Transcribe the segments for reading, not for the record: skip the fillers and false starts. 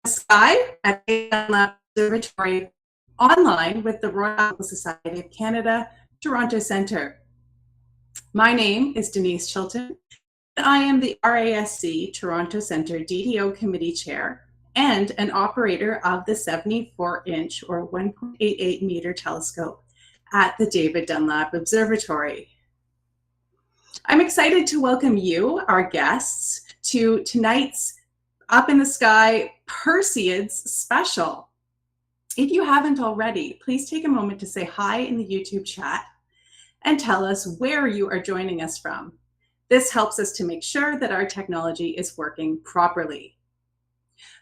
Sky at Allan Observatory online with the Royal Astronomical Society of Canada, Toronto Centre. My name is Denise Chilton. I am the RASC Toronto Centre DDO Committee Chair and an operator of the 74-inch or 1.88 meter telescope at the David Dunlap Observatory. I'm excited to welcome you, our guests, to tonight's Up in the Sky Perseids special. If you haven't already, please take a moment to say hi in the YouTube chat and tell us where you are joining us from. This helps us to make sure that our technology is working properly.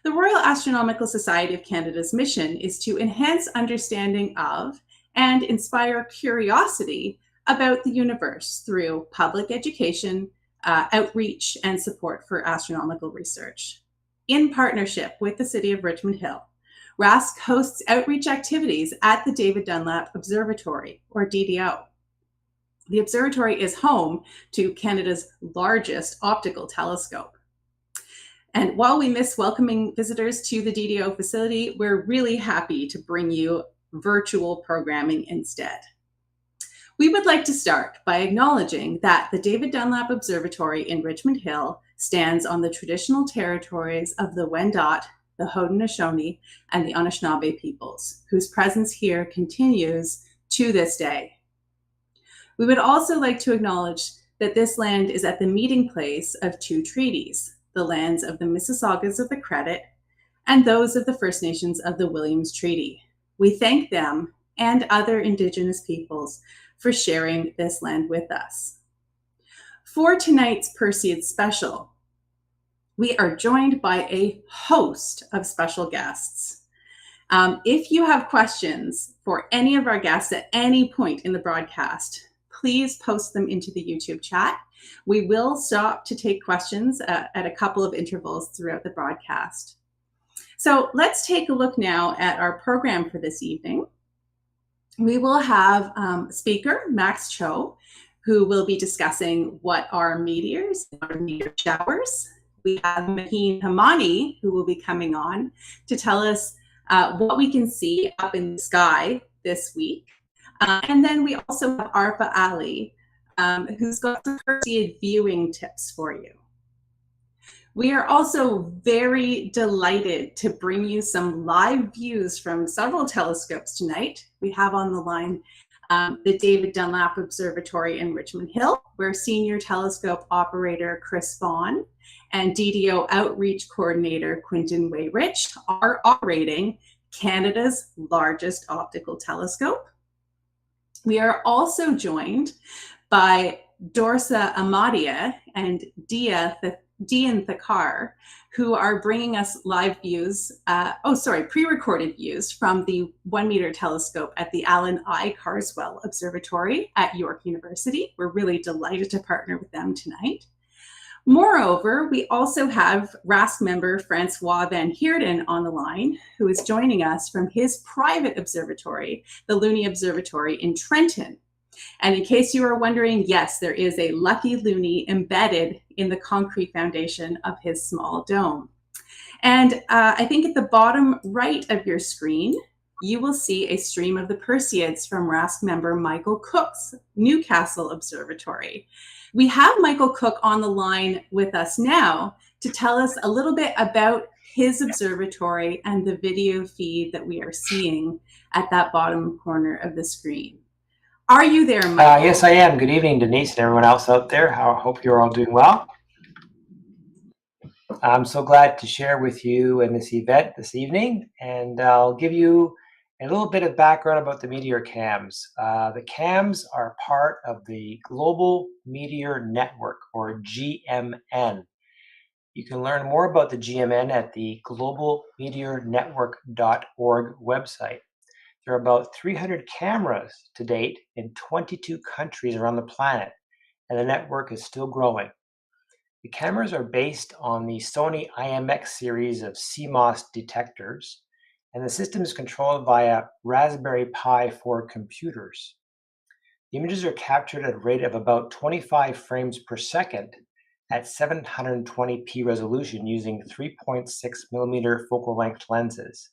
The Royal Astronomical Society of Canada's mission is to enhance understanding of and inspire curiosity about the universe through public education, outreach, and support for astronomical research. In partnership with the City of Richmond Hill, RASC hosts outreach activities at the David Dunlap Observatory, or DDO. The observatory is home to Canada's largest optical telescope. And while we miss welcoming visitors to the DDO facility, we're really happy to bring you virtual programming instead. We would like to start by acknowledging that the David Dunlap Observatory in Richmond Hill stands on the traditional territories of the Wendat, the Haudenosaunee, and the Anishinaabe peoples, whose presence here continues to this day. We would also like to acknowledge that this land is at the meeting place of two treaties, the lands of the Mississaugas of the Credit and those of the First Nations of the Williams Treaty. We thank them and other Indigenous peoples for sharing this land with us. For tonight's Perseids special, we are joined by a host of special guests. If you have questions for any of our guests at any point in the broadcast, please post them into the YouTube chat. We will stop to take questions at a couple of intervals throughout the broadcast. So let's take a look now at our program for this evening. We will have speaker Max Cho, who will be discussing what are meteors, or meteor showers. We have Maheen Hamani, who will be coming on to tell us what we can see up in the sky this week. And then we also have Arpa Ali, who's got some Perseid viewing tips for you. We are also very delighted to bring you some live views from several telescopes tonight. We have on the line the David Dunlap Observatory in Richmond Hill, where Senior Telescope Operator Chris Vaughn and DDO Outreach Coordinator Quinton Way-Rich are operating Canada's largest optical telescope. We are also joined by Dorsa Amadia and Dian Thakar, who are bringing us live views, pre-recorded views from the 1 meter telescope at the Allan Carswell Observatory at York University. We're really delighted to partner with them tonight. Moreover, we also have RASC member Francois Van Heerden on the line, who is joining us from his private observatory, the Looney Observatory in Trenton. And in case you are wondering, yes, there is a lucky Looney embedded in the concrete foundation of his small dome. And I think at the bottom right of your screen, you will see a stream of the Perseids from RASC member Michael Cook's Newcastle Observatory. We have Michael Cook on the line with us now to tell us a little bit about his observatory and the video feed that we are seeing at that bottom corner of the screen. Are you there, Michael? Yes, I am. Good evening, Denise, and everyone else out there. I hope you're all doing well. I'm so glad to share with you in this event this evening, and I'll give you a little bit of background about the meteor cams. The cams are part of the Global Meteor Network, or GMN. You can learn more about the GMN at the globalmeteornetwork.org website. There are about 300 cameras to date in 22 countries around the planet, and the network is still growing. The cameras are based on the Sony IMX series of CMOS detectors, and the system is controlled via Raspberry Pi 4 computers. The images are captured at a rate of about 25 frames per second, at 720p resolution using 3.6 millimeter focal length lenses.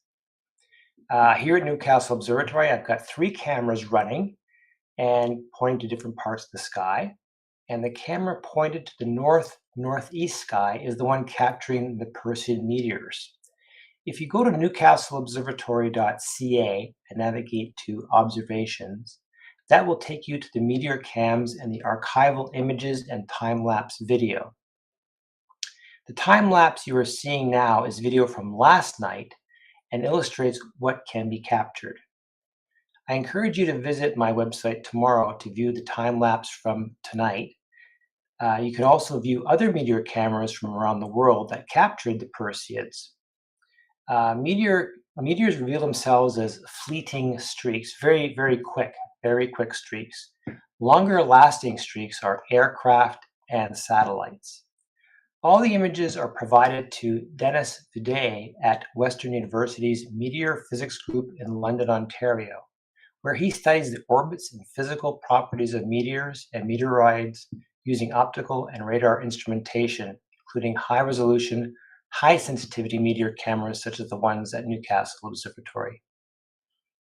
Here at Newcastle Observatory, I've got 3 cameras running and pointing to different parts of the sky. And the camera pointed to the northeast sky is the one capturing the Perseid meteors. If you go to newcastleobservatory.ca and navigate to observations, that will take you to the meteor cams and the archival images and time-lapse video. The time-lapse you are seeing now is video from last night and illustrates what can be captured. I encourage you to visit my website tomorrow to view the time-lapse from tonight. You can also view other meteor cameras from around the world that captured the Perseids. Meteors reveal themselves as fleeting streaks, very quick streaks. Longer lasting streaks are aircraft and satellites. All the images are provided to Dennis Viday at Western University's Meteor Physics Group in London, Ontario, where he studies the orbits and physical properties of meteors and meteoroids using optical and radar instrumentation, including high-resolution, high-sensitivity meteor cameras such as the ones at Newcastle Observatory.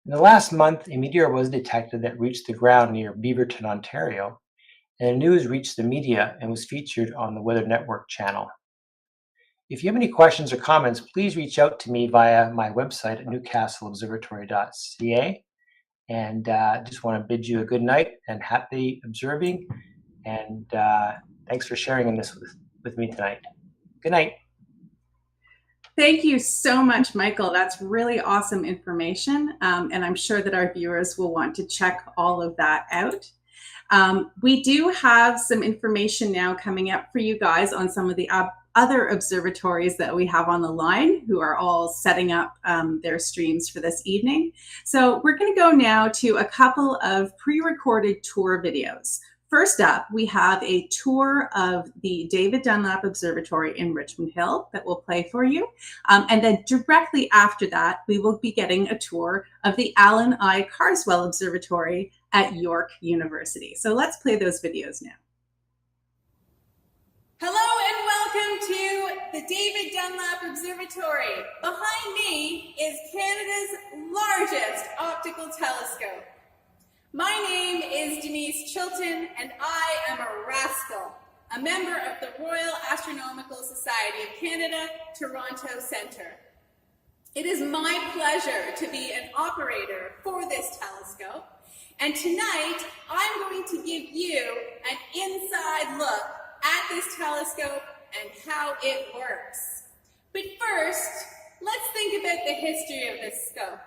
In the last month, a meteor was detected that reached the ground near Beaverton, Ontario, and the news reached the media and was featured on the Weather Network channel. If you have any questions or comments, please reach out to me via my website at newcastleobservatory.ca. And just want to bid you a good night and happy observing. And thanks for sharing this with me tonight. Good night. Thank you so much, Michael. That's really awesome information. And I'm sure that our viewers will want to check all of that out. We do have some information now coming up for you guys on some of the other observatories that we have on the line who are all setting up their streams for this evening. So we're going to go now to a couple of pre-recorded tour videos. First up, we have a tour of the David Dunlap Observatory in Richmond Hill that we'll play for you. And then directly after that, we will be getting a tour of the Allan I. Carswell Observatory at York University. So let's play those videos now. Hello and welcome to the David Dunlap Observatory. Behind me is Canada's largest optical telescope. My name is Denise Chilton, and I am a rascal, a member of the Royal Astronomical Society of Canada, Toronto Centre. It is my pleasure to be an operator for this telescope, and tonight I'm going to give you an inside look at this telescope and how it works. But first, let's think about the history of this scope.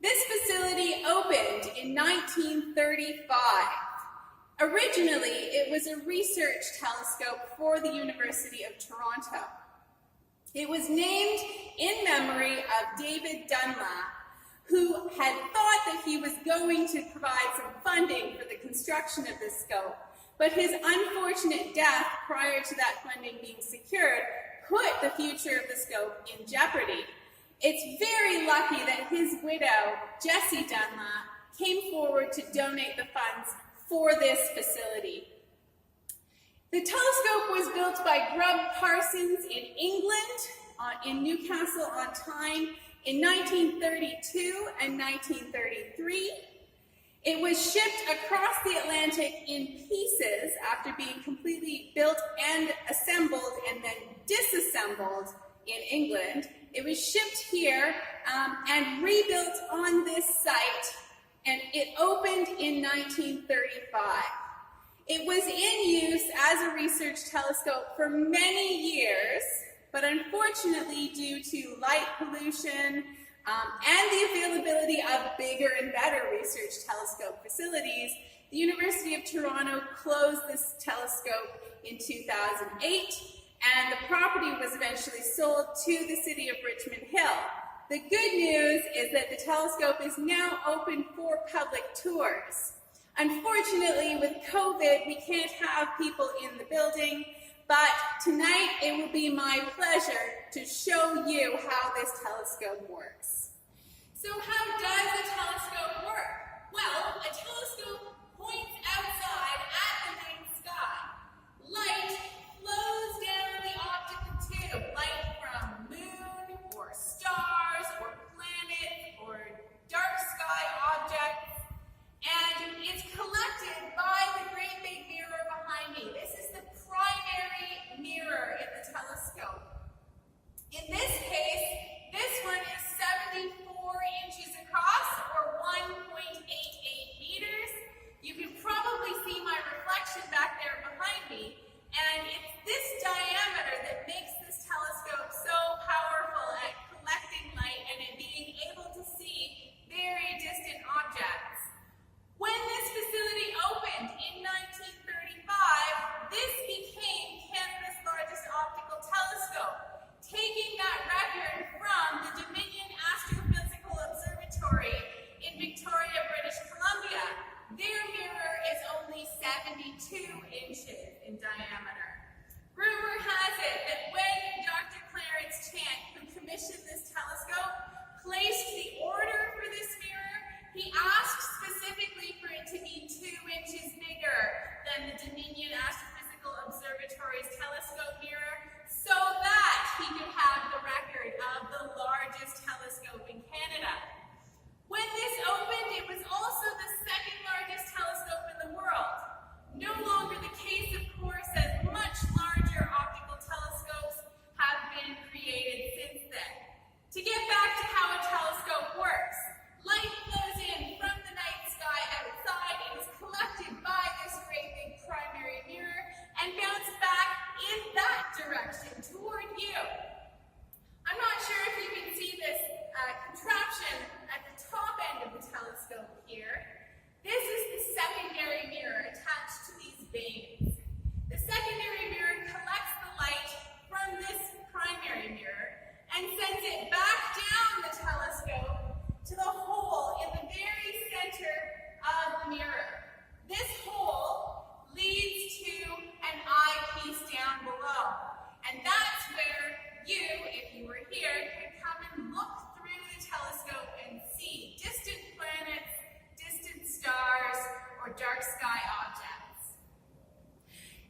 This facility opened in 1935. Originally, it was a research telescope for the University of Toronto. It was named in memory of David Dunlap, who had thought that he was going to provide some funding for the construction of this scope, but his unfortunate death prior to that funding being secured put the future of the scope in jeopardy. It's very lucky that his widow, Jessie Dunlap, came forward to donate the funds for this facility. The telescope was built by Grubb Parsons in England, in Newcastle-on-Tyne, in 1932 and 1933. It was shipped across the Atlantic in pieces after being completely built and assembled and then disassembled in England. It was shipped here and rebuilt on this site, and it opened in 1935. It was in use as a research telescope for many years, but unfortunately, due to light pollution and the availability of bigger and better research telescope facilities, the University of Toronto closed this telescope in 2008, and the property was eventually sold to the city of Richmond Hill. The good news is that the telescope is now open for public tours. Unfortunately, with COVID, we can't have people in the building, but tonight it will be my pleasure to show you how this telescope works. So how does a telescope work? Well, a telescope points outside at the night sky. Light flows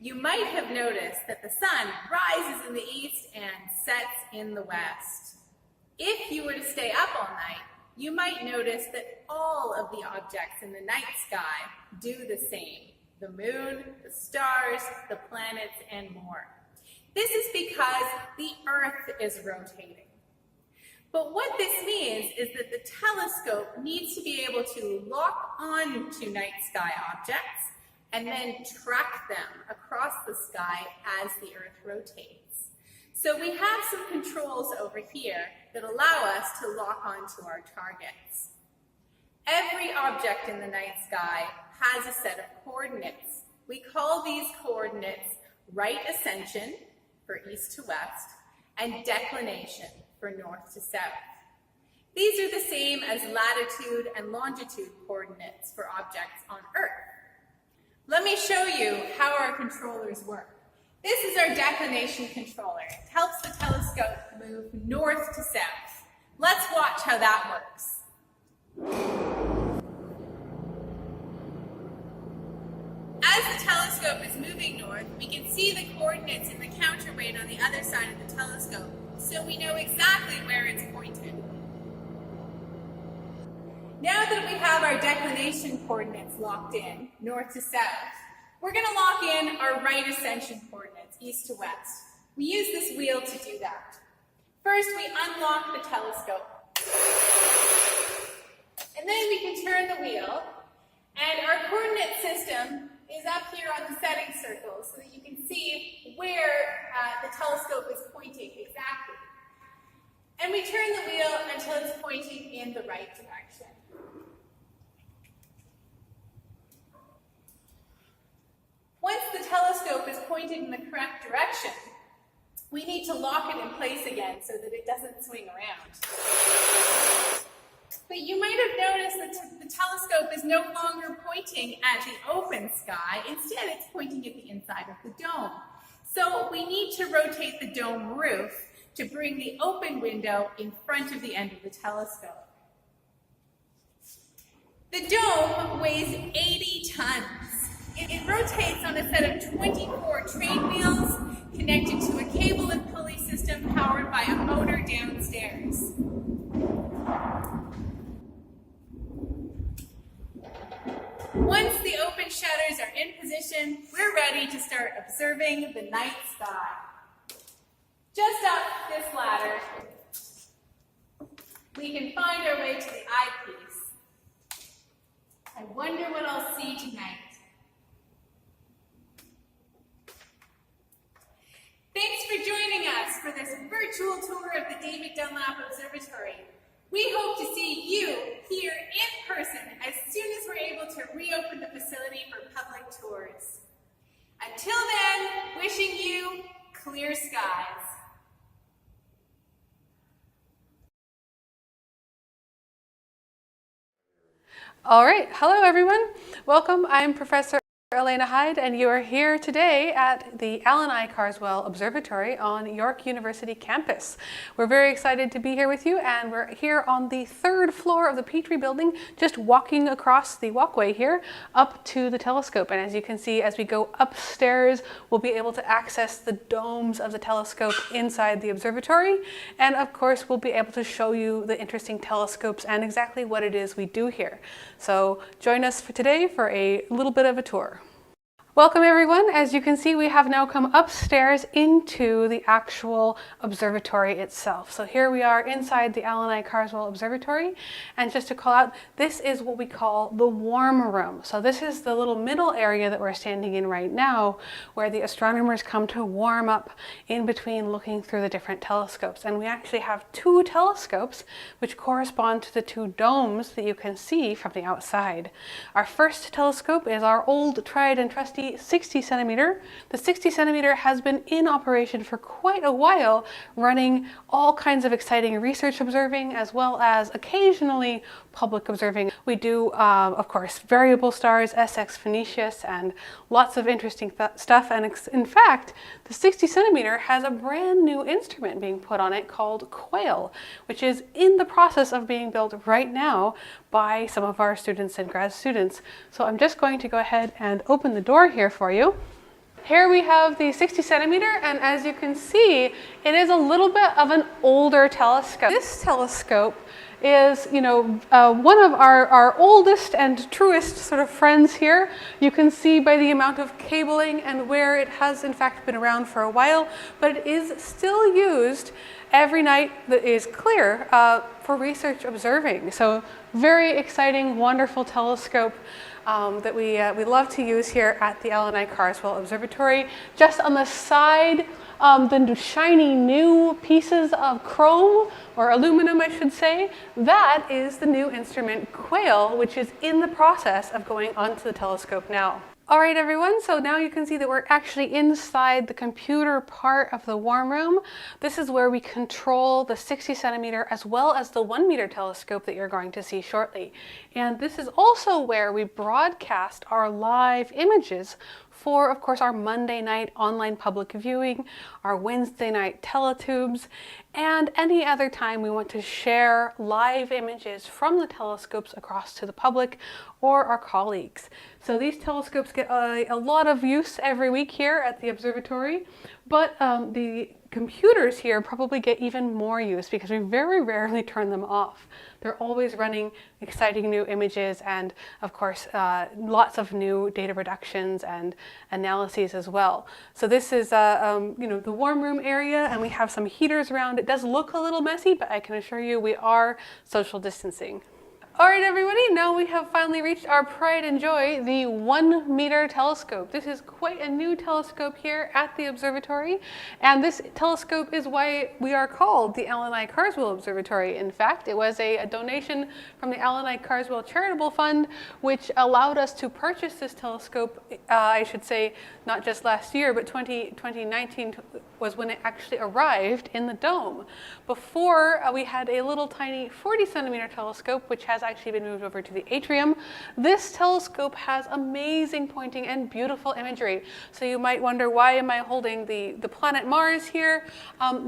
You might have noticed that the sun rises in the east and sets in the west. If you were to stay up all night, you might notice that all of the objects in the night sky do the same. The moon, the stars, the planets, and more. This is because the Earth is rotating. But what this means is that the telescope needs to be able to lock on to night sky objects and then track them across the sky as the Earth rotates. So we have some controls over here that allow us to lock onto our targets. Every object in the night sky has a set of coordinates. We call these coordinates right ascension, for east to west, and declination, for north to south. These are the same as latitude and longitude coordinates for objects on Earth. Let me show you how our controllers work. This is our declination controller. It helps the telescope move north to south. Let's watch how that works. As the telescope is moving north, we can see the coordinates in the counterweight on the other side of the telescope, so we know exactly where it's pointed. Now that we have our declination coordinates locked in, north to south, we're going to lock in our right ascension coordinates, east to west. We use this wheel to do that. First, we unlock the telescope. And then we can turn the wheel, and our coordinate system is up here on the setting circle so that you can see where the telescope is pointing exactly. And we turn the wheel until it's pointing in the right direction. Once the telescope is pointed in the correct direction, we need to lock it in place again so that it doesn't swing around. But you might have noticed that the telescope is no longer pointing at the open sky. Instead, it's pointing at the inside of the dome. So we need to rotate the dome roof to bring the open window in front of the end of the telescope. The dome weighs 80 tons. It rotates on a set of 24 train wheels connected to a cable and pulley system powered by a motor downstairs. Once the open shutters are in position, we're ready to start observing the night sky. Just up this ladder, we can find our way to the eyepiece. I wonder what I'll see tonight. Thanks for joining us for this virtual tour of the David Dunlap Observatory. We hope to see you here in person as soon as we're able to reopen the facility for public tours. Until then, wishing you clear skies. All right, hello everyone. Welcome, I'm Professor Elena Hyde, and you are here today at the Allan Carswell Observatory on York University campus. We're very excited to be here with you, and we're here on the third floor of the Petrie building, just walking across the walkway here up to the telescope. And as you can see, as we go upstairs, we'll be able to access the domes of the telescope inside the observatory. And of course, we'll be able to show you the interesting telescopes and exactly what it is we do here. So join us for today for a little bit of a tour. Welcome everyone. As you can see, we have now come upstairs into the actual observatory itself. So here we are inside the Allan Carswell Observatory, and just to call out, this is what we call the warm room. So this is the little middle area that we're standing in right now, where the astronomers come to warm up in between looking through the different telescopes. And we actually have two telescopes which correspond to the two domes that you can see from the outside. Our first telescope is our old tried and trusty 60 centimeter. The 60 centimeter has been in operation for quite a while, running all kinds of exciting research observing as well as occasionally public observing. We do, of course, variable stars, SX Phoenicius, and lots of interesting stuff. And in fact, the 60 centimeter has a brand new instrument being put on it called Quail, which is in the process of being built right now by some of our students and grad students. So I'm just going to go ahead and open the door here for you. Here we have the 60 centimeter, and as you can see, it is a little bit of an older telescope. This telescope is, one of our oldest and truest sort of friends here. You can see by the amount of cabling and where it has in fact been around for a while, but it is still used every night that is clear for research observing. So very exciting, wonderful telescope that we love to use here at the Allan Carswell Observatory. Just on the side, the shiny new pieces of chrome, or aluminum I should say, that is the new instrument Quail, which is in the process of going onto the telescope now. All right, everyone, so now you can see that we're actually inside the computer part of the warm room. This is where we control the 60 centimeter as well as the 1 meter telescope that you're going to see shortly. And this is also where we broadcast our live images for, of course, our Monday night online public viewing, our Wednesday night teletubes, and any other time we want to share live images from the telescopes across to the public or our colleagues. So these telescopes get a lot of use every week here at the observatory, but the computers here probably get even more use because we very rarely turn them off. They're always running exciting new images and, of course, lots of new data reductions and analyses as well. So this is the warm room area, and we have some heaters around. It does look a little messy, but I can assure you we are social distancing. All right, everybody, now we have finally reached our pride and joy, the 1 meter telescope. This is quite a new telescope here at the observatory, and this telescope is why we are called the Allan I. Carswell Observatory. In fact, it was a donation from the Allan I. Carswell Charitable Fund, which allowed us to purchase this telescope, I should say, not just last year, but 2019 was when it actually arrived in the dome. Before, we had a little tiny 40 centimeter telescope, which has actually been moved over to the atrium. This telescope has amazing pointing and beautiful imagery. So you might wonder, why am I holding the planet Mars here?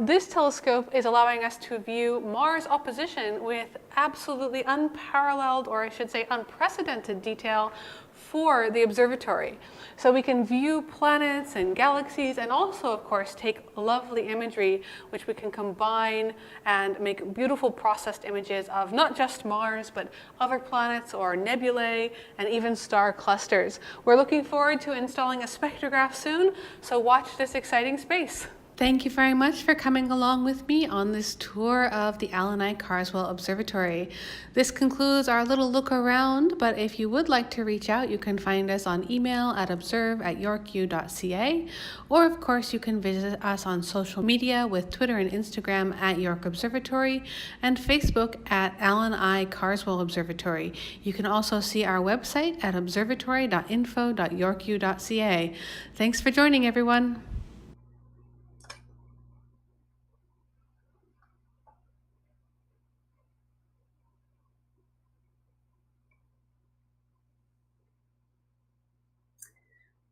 This telescope is allowing us to view Mars opposition with absolutely unparalleled, or I should say unprecedented detail for the observatory. So we can view planets and galaxies, and also, of course, take lovely imagery which we can combine and make beautiful processed images of not just Mars, but other planets or nebulae and even star clusters. We're looking forward to installing a spectrograph soon, so watch this exciting space. Thank you very much for coming along with me on this tour of the Allan I. Carswell Observatory. This concludes our little look around, but if you would like to reach out, you can find us on email at observe@yorku.ca, or of course you can visit us on social media with Twitter and Instagram at York Observatory and Facebook at Allan I. Carswell Observatory. You can also see our website at observatory.info.yorku.ca. Thanks for joining, everyone.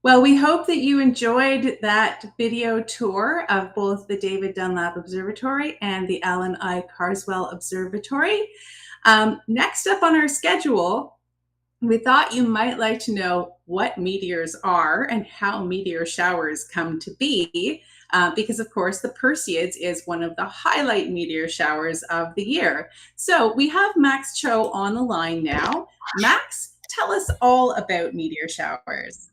Well, we hope that you enjoyed that video tour of both the David Dunlap Observatory and the Allan I. Carswell Observatory. Next up on our schedule, we thought you might like to know what meteors are and how meteor showers come to be, because of course the Perseids is one of the highlight meteor showers of the year. So we have Max Cho on the line now. Max, tell us all about meteor showers.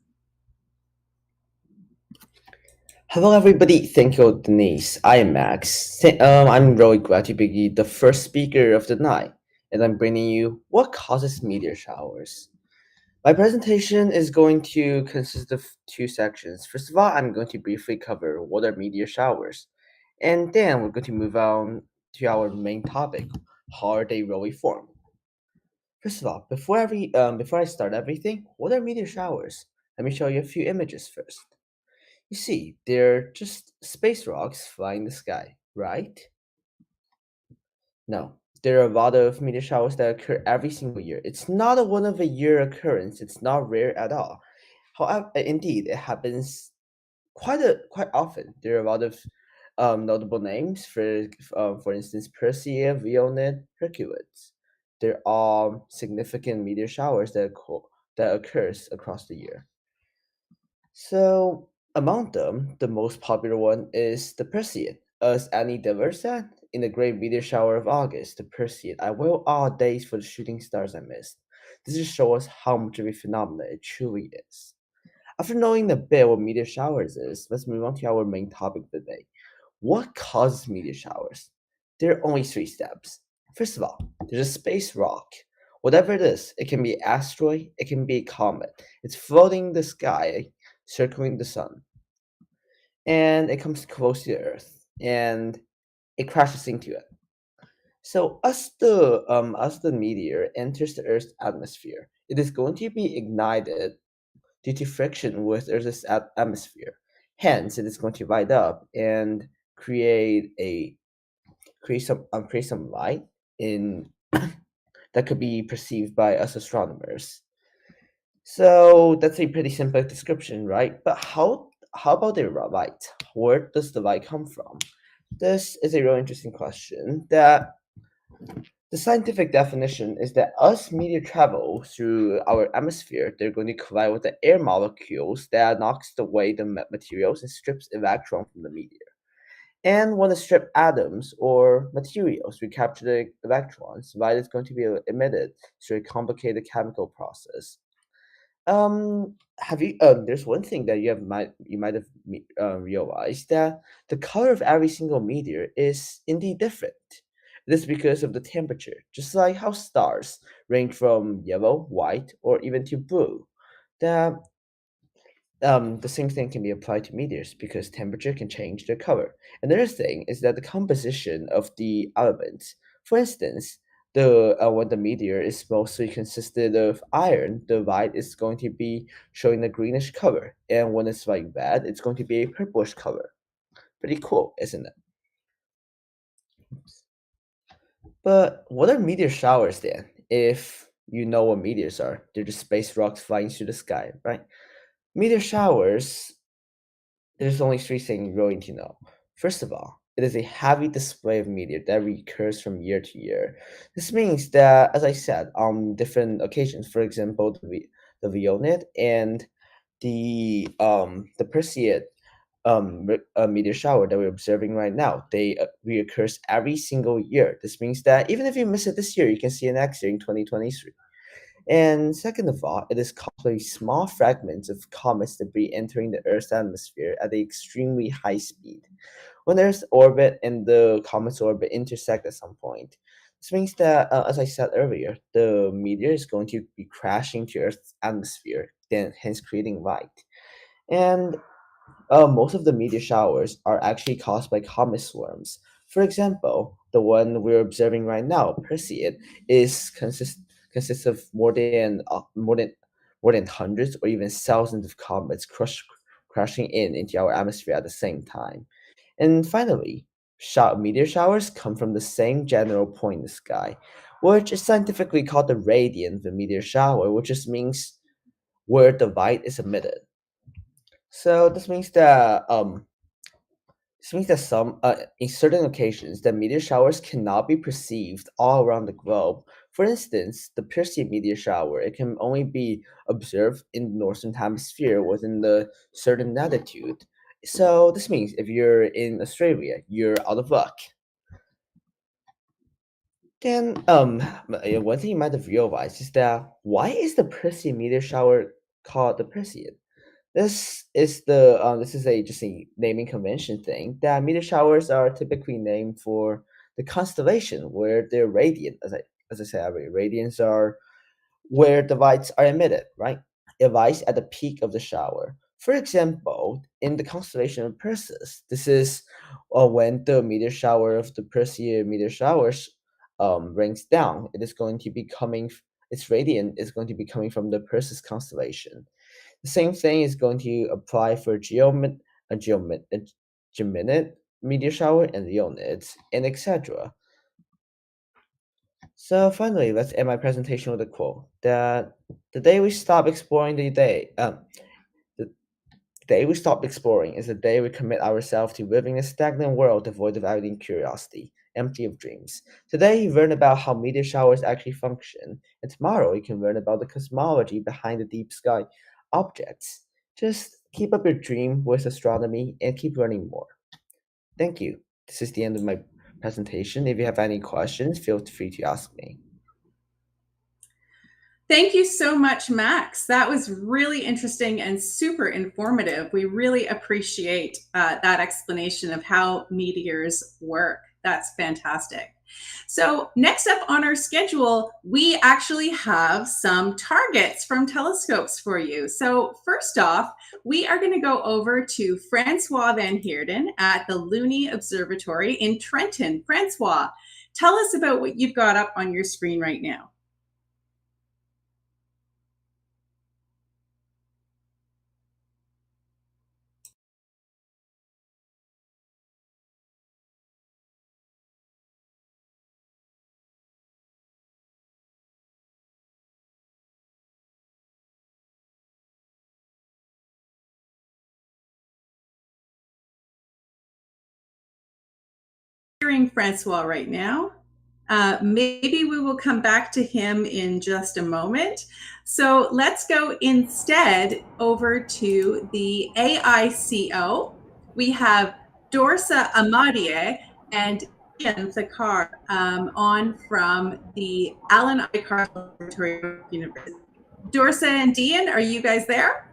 Hello, everybody. Thank you, Denise. I am Max. I'm really glad to be the first speaker of the night, and I'm bringing you what causes meteor showers. My presentation is going to consist of two sections. First of all, I'm going to briefly cover what are meteor showers, and then we're going to move on to our main topic: how are they really formed? First of all, before I start everything, what are meteor showers? Let me show you a few images first. You see, they're just space rocks flying in the sky, right? No, there are a lot of meteor showers that occur every single year. It's not a one-of-a-year occurrence. It's not rare at all. However, indeed, it happens quite often. There are a lot of notable names. For instance, Perseid, Violet, Hercules. They're all significant meteor showers that occurs across the year. So Among them, the most popular one is the Perseid. As Annie Dever said, in the great meteor shower of August, the Perseid, I will all days for the shooting stars I missed. This just shows us how much of a phenomenon it truly is. After knowing a bit what meteor showers is, let's move on to our main topic of the day. What causes meteor showers? There are only three steps. First of all, there's a space rock. Whatever it is, it can be an asteroid, it can be a comet. It's floating in the sky, circling the sun, and it comes close to the Earth, and it crashes into it. So as the meteor enters the Earth's atmosphere, it is going to be ignited due to friction with Earth's atmosphere. Hence, it is going to light up and create some light in that could be perceived by us astronomers. So that's a pretty simple description, right? But how about the light? Where does the light come from? This is a really interesting question. That the scientific definition is that as meteor travel through our atmosphere, they're going to collide with the air molecules that knocks away the materials and strips electron from the meteor. And when the strip atoms or materials recapture the electrons, light is going to be emitted through a complicated chemical process. Have you? There's one thing that you might have realized that the color of every single meteor is indeed different. This is because of the temperature, just like how stars range from yellow, white, or even to blue. That the same thing can be applied to meteors because temperature can change their color. Another thing is that the composition of the elements. For instance, the when the meteor is mostly consisted of iron, the light is going to be showing a greenish color, and when it's like that, it's going to be a purplish color. Pretty cool, isn't it? But what are meteor showers then? If you know what meteors are, they're just space rocks flying through the sky, right? Meteor showers, there's only three things you're going to know. First of all, it is a heavy display of meteor that recurs from year to year. This means that, as I said, on different occasions, for example, the Leonid and the Perseid meteor shower that we're observing right now, they reoccurs every single year. This means that even if you miss it this year, you can see it next year in 2023. And second of all, it is caused small fragments of comets debris entering the Earth's atmosphere at an extremely high speed. When Earth's orbit and the comet's orbit intersect at some point, this means that, as I said earlier, the meteor is going to be crashing to Earth's atmosphere, then hence creating light. And most of the meteor showers are actually caused by comet swarms. For example, the one we're observing right now, Perseid, is consists of more than hundreds or even thousands of comets crashing into our atmosphere at the same time. And finally, meteor showers come from the same general point in the sky, which is scientifically called the radiant of the meteor shower, which just means where the light is emitted. So this means that some in certain occasions the meteor showers cannot be perceived all around the globe. For instance, the Perseid meteor shower, it can only be observed in the northern hemisphere within the certain latitude. So this means if you're in Australia, you're out of luck. Then one thing you might have realized is that why is the Perseid meteor shower called the Perseid? This is a just a naming convention thing that meteor showers are typically named for the constellation where they're radiant. As I said earlier, radiants are where the lights are emitted, right? It lies at the peak of the shower. For example, in the constellation of Perseus, this is when the meteor shower of the Perseid meteor showers rains down. It is going to be coming. Its radiant is going to be coming from the Perseus constellation. The same thing is going to apply for Geminid meteor shower and Leonids, and etc. So finally, let's end my presentation with a quote that the day we stop exploring the day we stop exploring is the day we commit ourselves to living a stagnant world devoid of any curiosity, empty of dreams. Today you learn about how meteor showers actually function, and tomorrow you can learn about the cosmology behind the deep sky objects. Just Keep up your dream with astronomy and keep learning more. Thank you. This is the end of my presentation. If you have any questions, feel free to ask me. Thank you so much, Max. That was really interesting and super informative. We really appreciate that explanation of how meteors work. That's fantastic. So next up on our schedule, we actually have some targets from telescopes for you. So first off, we are going to go over to Francois Van Heerden at the Looney Observatory in Trenton. Francois, tell us about what you've got up on your screen right now. Hearing Francois right now. Maybe we will come back to him in just a moment. So let's go instead over to the AICO. We have Dorsa Amadie and Ian Thakar on from the Allan I. Carswell Observatory University. Dorsa and Dean, are you guys there?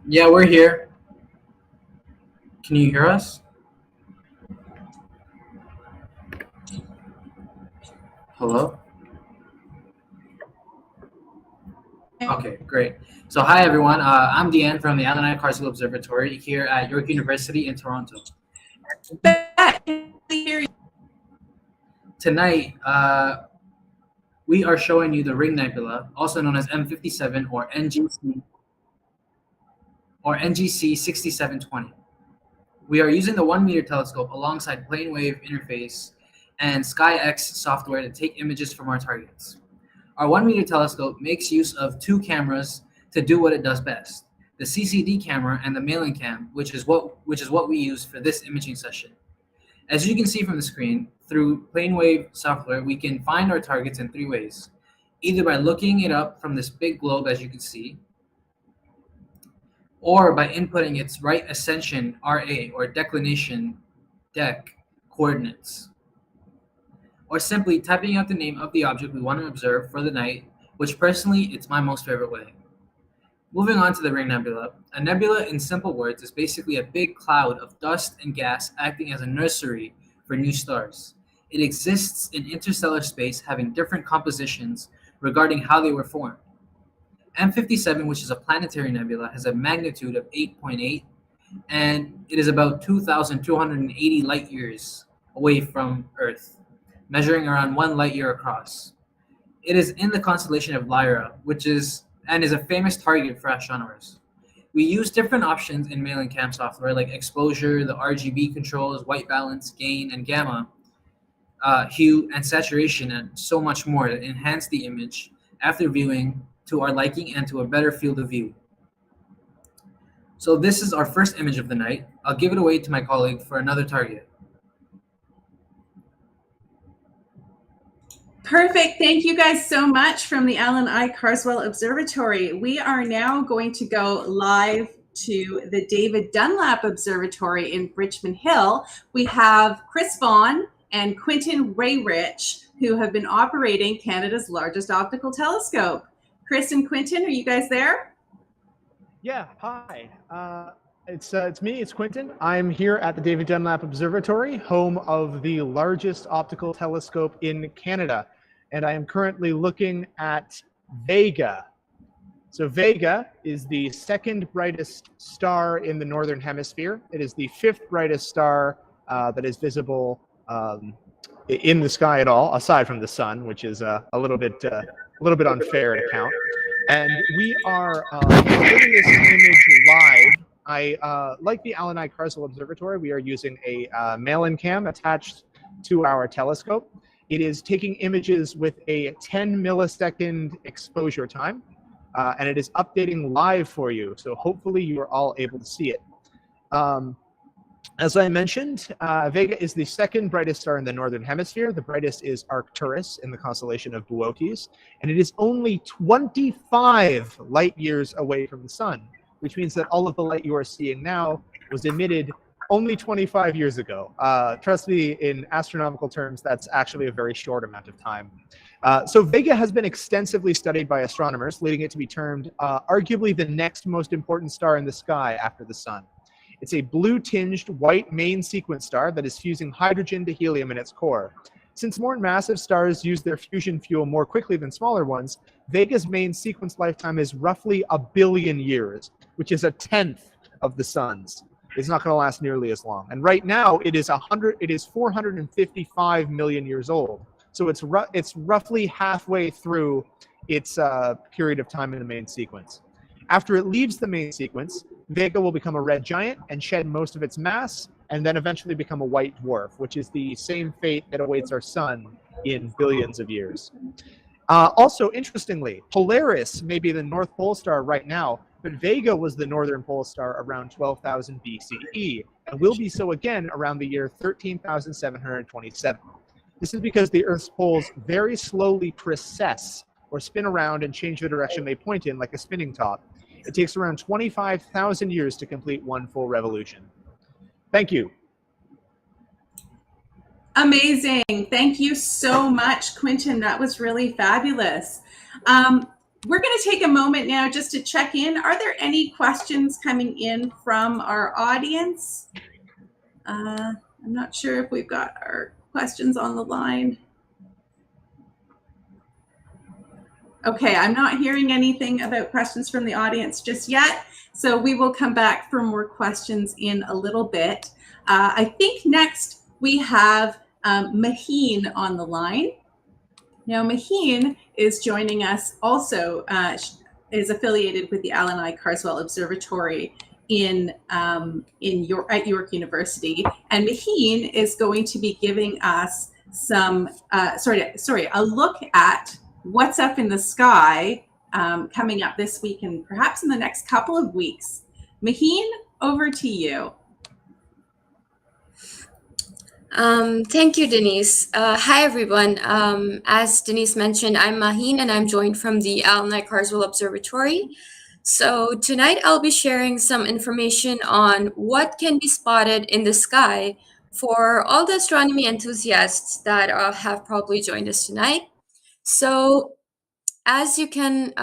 Yeah, we're here. Can you hear us? Hello? Okay, great. So hi, everyone. I'm Deanne from the Allan I. Carswell Observatory here at York University in Toronto. Tonight, we are showing you the Ring Nebula, also known as M57 or NGC 6720. We are using the 1 meter telescope alongside plane wave interface and SkyX software to take images from our targets. Our 1 meter telescope makes use of 2 cameras to do what it does best: the CCD camera and the main cam, which is what we use for this imaging session. As you can see from the screen, through plane wave software, we can find our targets in 3 ways: either by looking it up from this big globe, as you can see, or by inputting its right ascension RA or declination DEC coordinates, or simply typing out the name of the object we want to observe for the night, which personally it's my most favorite way. Moving on to the Ring Nebula. A nebula, in simple words, is basically a big cloud of dust and gas acting as a nursery for new stars. It exists in interstellar space, having different compositions regarding how they were formed. M57, which is a planetary nebula, has a magnitude of 8.8, and it is about 2,280 light years away from Earth, measuring around 1 light year across. It is in the constellation of Lyra, which is a famous target for astronomers. We use different options in main cam software like exposure, the RGB controls, white balance, gain, and gamma, hue, and saturation, and so much more to enhance the image after viewing to our liking and to a better field of view. So this is our first image of the night. I'll give it away to my colleague for another target. Perfect. Thank you guys so much from the Allan I. Carswell Observatory. We are now going to go live to the David Dunlap Observatory in Richmond Hill. We have Chris Vaughan and Quentin Rayrich, who have been operating Canada's largest optical telescope. Chris and Quentin, are you guys there? Yeah, hi. It's me, it's Quentin. I'm here at the David Dunlap Observatory, home of the largest optical telescope in Canada. And I am currently looking at Vega. So Vega is the 2nd brightest star in the Northern Hemisphere. It is the 5th brightest star that is visible in the sky at all, aside from the sun, which is a little bit unfair to count. And we are getting this image live. Like the Allan I. Carswell Observatory, we are using a mail-in cam attached to our telescope. It is taking images with a 10 millisecond exposure time, and it is updating live for you. So hopefully you are all able to see it. As I mentioned, Vega is the 2nd brightest star in the Northern Hemisphere. The brightest is Arcturus in the constellation of Boötes, and it is only 25 light years away from the sun, which means that all of the light you are seeing now was emitted only 25 years ago. Trust me, in astronomical terms, that's actually a very short amount of time. So Vega has been extensively studied by astronomers, leading it to be termed arguably the next most important star in the sky after the sun. It's a blue-tinged white main sequence star that is fusing hydrogen to helium in its core. Since more massive stars use their fusion fuel more quickly than smaller ones, Vega's main sequence lifetime is roughly 1 billion years, which is 1/10 of the sun's. It's not going to last nearly as long. And right now, it is 455 million years old. So it's roughly halfway through its period of time in the main sequence. After it leaves the main sequence, Vega will become a red giant and shed most of its mass, and then eventually become a white dwarf, which is the same fate that awaits our sun in billions of years. Also, interestingly, Polaris may be the North Pole star right now, but Vega was the northern pole star around 12,000 BCE, and will be so again around the year 13,727. This is because the Earth's poles very slowly precess, or spin around and change the direction they point in like a spinning top. It takes around 25,000 years to complete one full revolution. Thank you. Amazing. Thank you so much, Quentin. That was really fabulous. We're going to take a moment now just to check in. Are there any questions coming in from our audience? I'm not sure if we've got our questions on the line. Okay, I'm not hearing anything about questions from the audience just yet, so we will come back for more questions in a little bit. I think next we have Maheen on the line. Now, Maheen is joining us also, is affiliated with the Allan I Carswell Observatory at York University. And Maheen is going to be giving us some, a look at what's up in the sky coming up this week and perhaps in the next couple of weeks. Maheen, over to you. Thank you, Denise. Hi, everyone. As Denise mentioned, I'm Maheen, and I'm joined from the Allan I Carswell Observatory. So tonight I'll be sharing some information on what can be spotted in the sky for all the astronomy enthusiasts that have probably joined us tonight. So as you can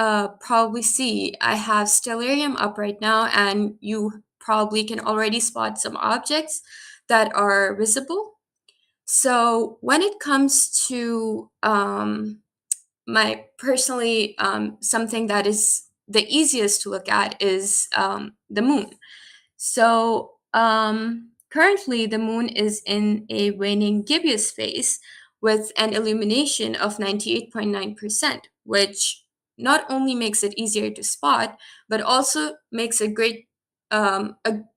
probably see, I have stellarium up right now, and you probably can already spot some objects that are visible. So when it comes to my personally, something that is the easiest to look at is the moon. So currently the moon is in a waning gibbous phase with an illumination of 98.9%, which not only makes it easier to spot, but also makes a great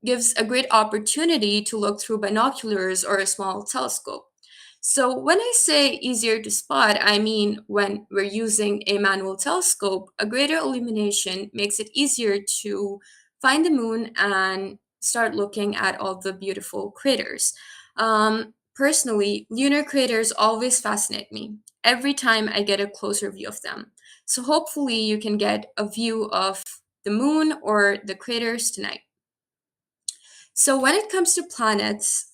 gives a great opportunity to look through binoculars or a small telescope. So when I say easier to spot, I mean when we're using a manual telescope, a greater illumination makes it easier to find the moon and start looking at all the beautiful craters. Personally, lunar craters always fascinate me every time I get a closer view of them. So hopefully you can get a view of the moon or the craters tonight. So when it comes to planets,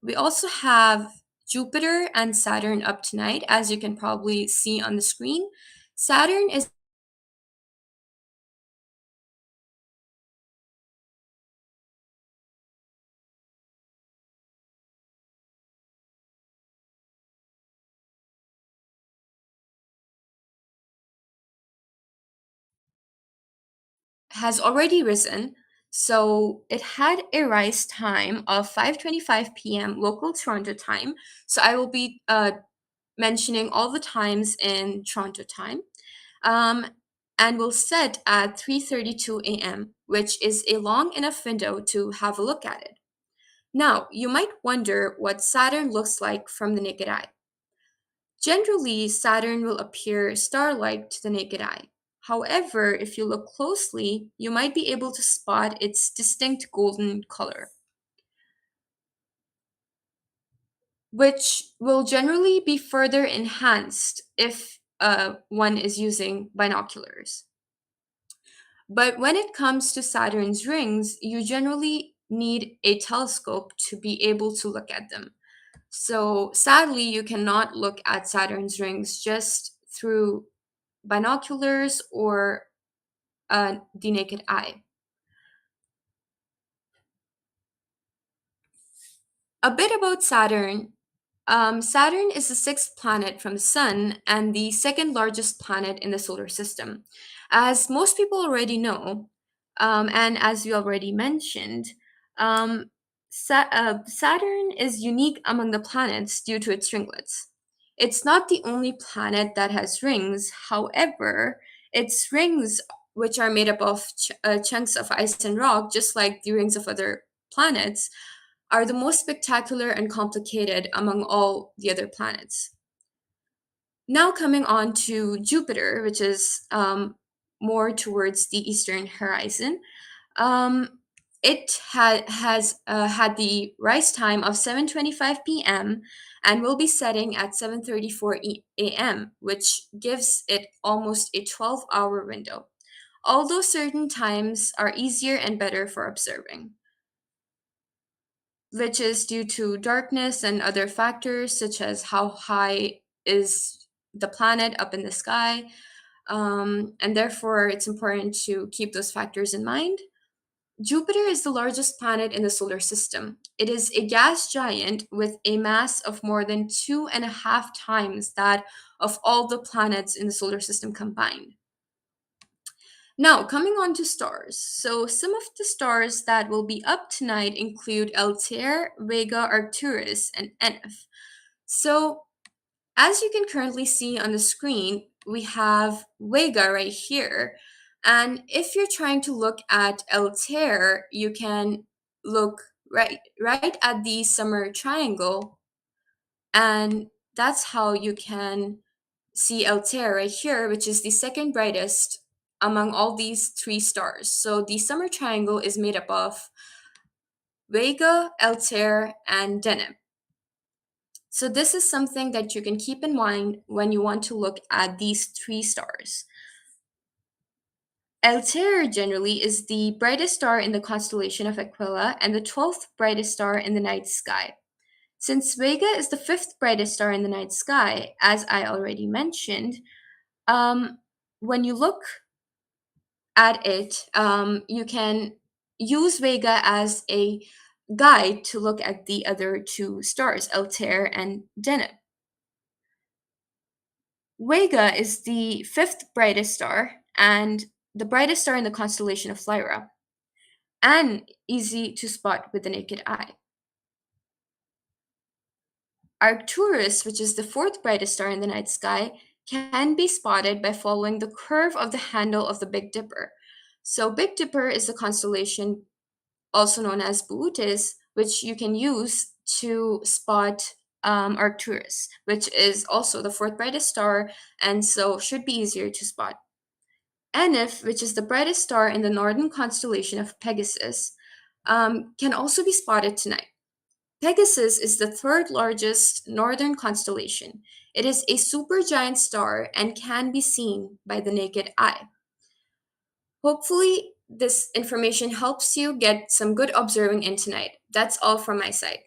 we also have Jupiter and Saturn up tonight, as you can probably see on the screen. Saturn has already risen. So it had a rise time of 5:25 p.m. local Toronto time. So I will be mentioning all the times in Toronto time. And will set at 3:32 a.m., which is a long enough window to have a look at it. Now, you might wonder what Saturn looks like from the naked eye. Generally, Saturn will appear star-like to the naked eye. However, if you look closely, you might be able to spot its distinct golden color, which will generally be further enhanced if one is using binoculars. But when it comes to Saturn's rings, you generally need a telescope to be able to look at them. So sadly, you cannot look at Saturn's rings just through binoculars or the naked eye. A bit about Saturn. Saturn is the sixth planet from the Sun and the second largest planet in the solar system. As most people already know, and as we already mentioned, Saturn is unique among the planets due to its ringlets. It's not the only planet that has rings. However, its rings, which are made up of chunks of ice and rock, just like the rings of other planets, are the most spectacular and complicated among all the other planets. Now coming on to Jupiter, which is more towards the eastern horizon. It has had the rise time of 7:25 p.m. and will be setting at 7:34 a.m., which gives it almost a 12-hour window, although certain times are easier and better for observing, which is due to darkness and other factors such as how high is the planet up in the sky, and therefore it's important to keep those factors in mind. Jupiter is the largest planet in the solar system. It is a gas giant with a mass of more than 2.5 times that of all the planets in the solar system combined. Now, coming on to stars. So, some of the stars that will be up tonight include Altair, Vega, Arcturus, and Enif. So, as you can currently see on the screen, we have Vega right here. And if you're trying to look at Altair, you can look right at the summer triangle, and that's how you can see Altair right here, which is the second brightest among all these three stars. So the summer triangle is made up of Vega, Altair, and Deneb. So this is something that you can keep in mind when you want to look at these three stars. Altair generally is the brightest star in the constellation of Aquila and the 12th brightest star in the night sky. Since Vega is the 5th brightest star in the night sky, as I already mentioned, when you look at it, you can use Vega as a guide to look at the other two stars, Altair and Deneb. Vega is the 5th brightest star and the brightest star in the constellation of Lyra, and easy to spot with the naked eye. Arcturus, which is the 4th brightest star in the night sky, can be spotted by following the curve of the handle of the Big Dipper. So Big Dipper is the constellation also known as Bootes, which you can use to spot Arcturus, which is also the 4th brightest star, and so should be easier to spot. Enif, which is the brightest star in the northern constellation of Pegasus, can also be spotted tonight. Pegasus is the 3rd largest northern constellation. It is a supergiant star and can be seen by the naked eye. Hopefully, this information helps you get some good observing in tonight. That's all from my side.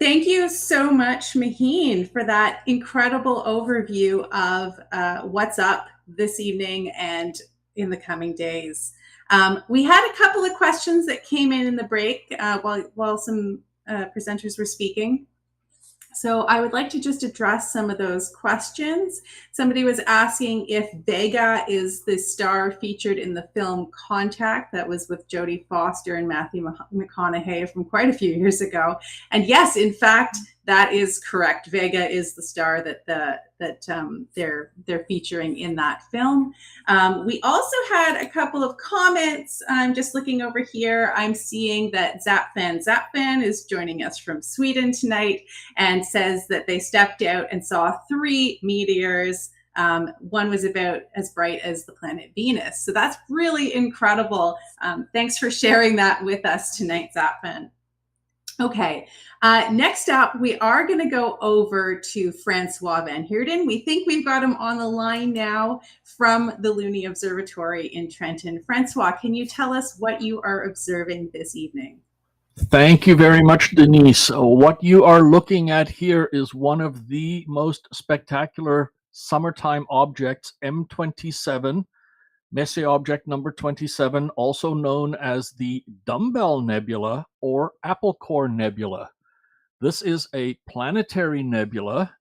Thank you so much, Maheen, for that incredible overview of what's up this evening and in the coming days. We had a couple of questions that came in the break while some presenters were speaking. So I would like to just address some of those questions. Somebody was asking if Vega is the star featured in the film Contact that was with Jodie Foster and Matthew McConaughey from quite a few years ago. And yes, in fact, that is correct. Vega is the star that they're featuring in that film. We also had a couple of comments. I'm just looking over here. I'm seeing that Zapfan is joining us from Sweden tonight and says that they stepped out and saw 3 meteors. One was about as bright as the planet Venus. So that's really incredible. Thanks for sharing that with us tonight, Zapfan. Okay, next up, we are going to go over to Francois Van Heerden. We think we've got him on the line now from the Looney Observatory in Trenton. Francois, can you tell us what you are observing this evening? Thank you very much, Denise. What you are looking at here is one of the most spectacular summertime objects, M27, Messier object number 27, also known as the Dumbbell Nebula or Apple Core Nebula. This is a planetary nebula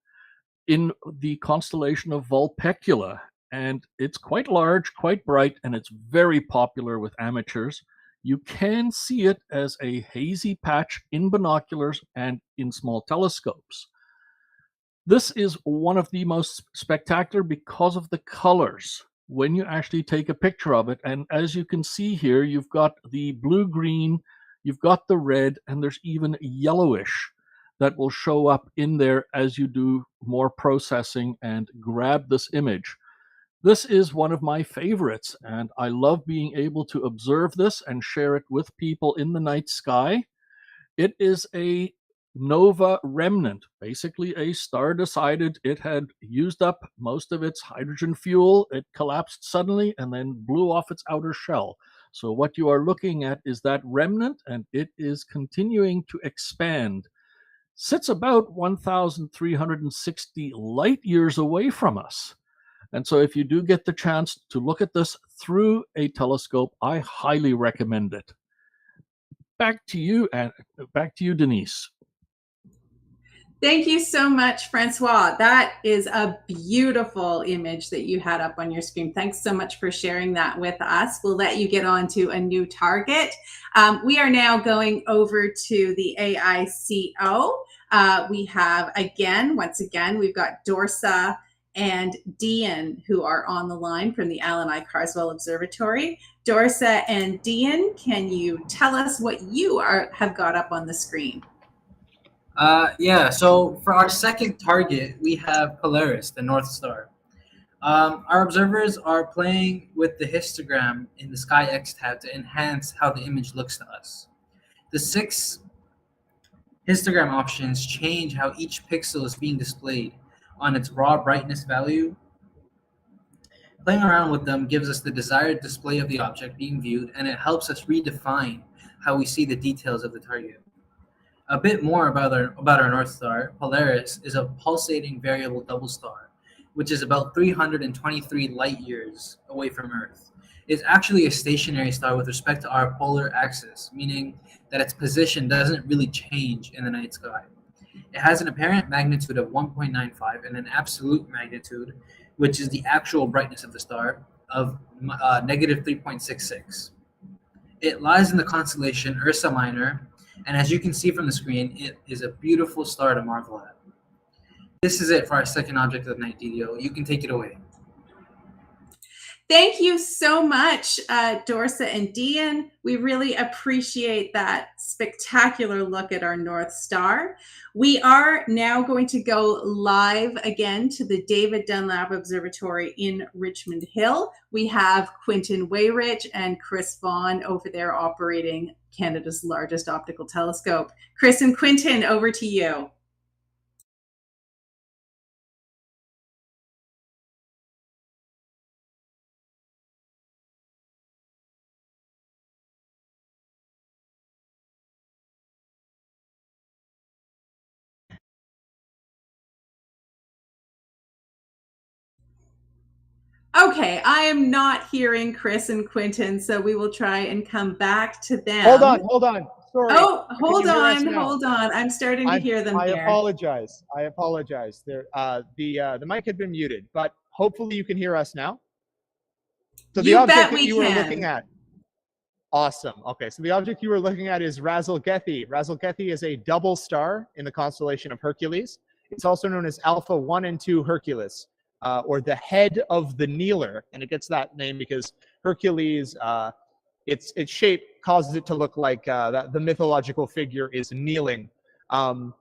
in the constellation of Vulpecula, and it's quite large, quite bright, and it's very popular with amateurs. You can see it as a hazy patch in binoculars and in small telescopes. This is one of the most spectacular because of the colors when you actually take a picture of it. And as you can see here, you've got the blue-green, you've got the red, and there's even yellowish that will show up in there as you do more processing and grab this image. This is one of my favorites, and I love being able to observe this and share it with people in the night sky. It is a nova remnant, basically a star decided it had used up most of its hydrogen fuel. It collapsed suddenly and then blew off its outer shell. So what you are looking at is that remnant, and it is continuing to expand. Sits about 1,360 light years away from us. And so if you do get the chance to look at this through a telescope, I highly recommend it. Back to you, Denise. Thank you so much, Francois. That is a beautiful image that you had up on your screen. Thanks so much for sharing that with us. We'll let you get on to a new target. We are now going over to the AICO. We have, once again, we've got Dorsa and Dean who are on the line from the Allan Carswell Observatory. Dorsa and Dean, can you tell us what you have got up on the screen? Yeah, so for our second target, we have Polaris, the North Star. Our observers are playing with the histogram in the SkyX tab to enhance how the image looks to us. The 6 histogram options change how each pixel is being displayed on its raw brightness value. Playing around with them gives us the desired display of the object being viewed, and it helps us redefine how we see the details of the target. A bit more about our North Star. Polaris is a pulsating variable double star, which is about 323 light years away from Earth. It's actually a stationary star with respect to our polar axis, meaning that its position doesn't really change in the night sky. It has an apparent magnitude of 1.95 and an absolute magnitude, which is the actual brightness of the star, of negative 3.66. It lies in the constellation Ursa Minor, and as you can see from the screen, it is a beautiful star to marvel at. This is it for our second object of the night, DDO. You can take it away. Thank you so much, Dorsa and Dean. We really appreciate that spectacular look at our North Star. We are now going to go live again to the David Dunlap Observatory in Richmond Hill. We have Quentin Wayrich and Chris Vaughan over there operating Canada's largest optical telescope. Chris and Quentin, over to you. Okay, I am not hearing Chris and Quentin, so we will try and come back to them. Hold on. Sorry. Oh, hold on. I'm starting to hear them I here. apologize. There, the mic had been muted, but hopefully you can hear us now. So the object that you were looking at. Awesome. Okay, so the object you were looking at is Razel-Gethi. Razel-Gethi is a double star in the constellation of Hercules. It's also known as Alpha 1 and 2 Hercules, or the head of the kneeler, and it gets that name because Hercules, its shape causes it to look like the mythological figure is kneeling. When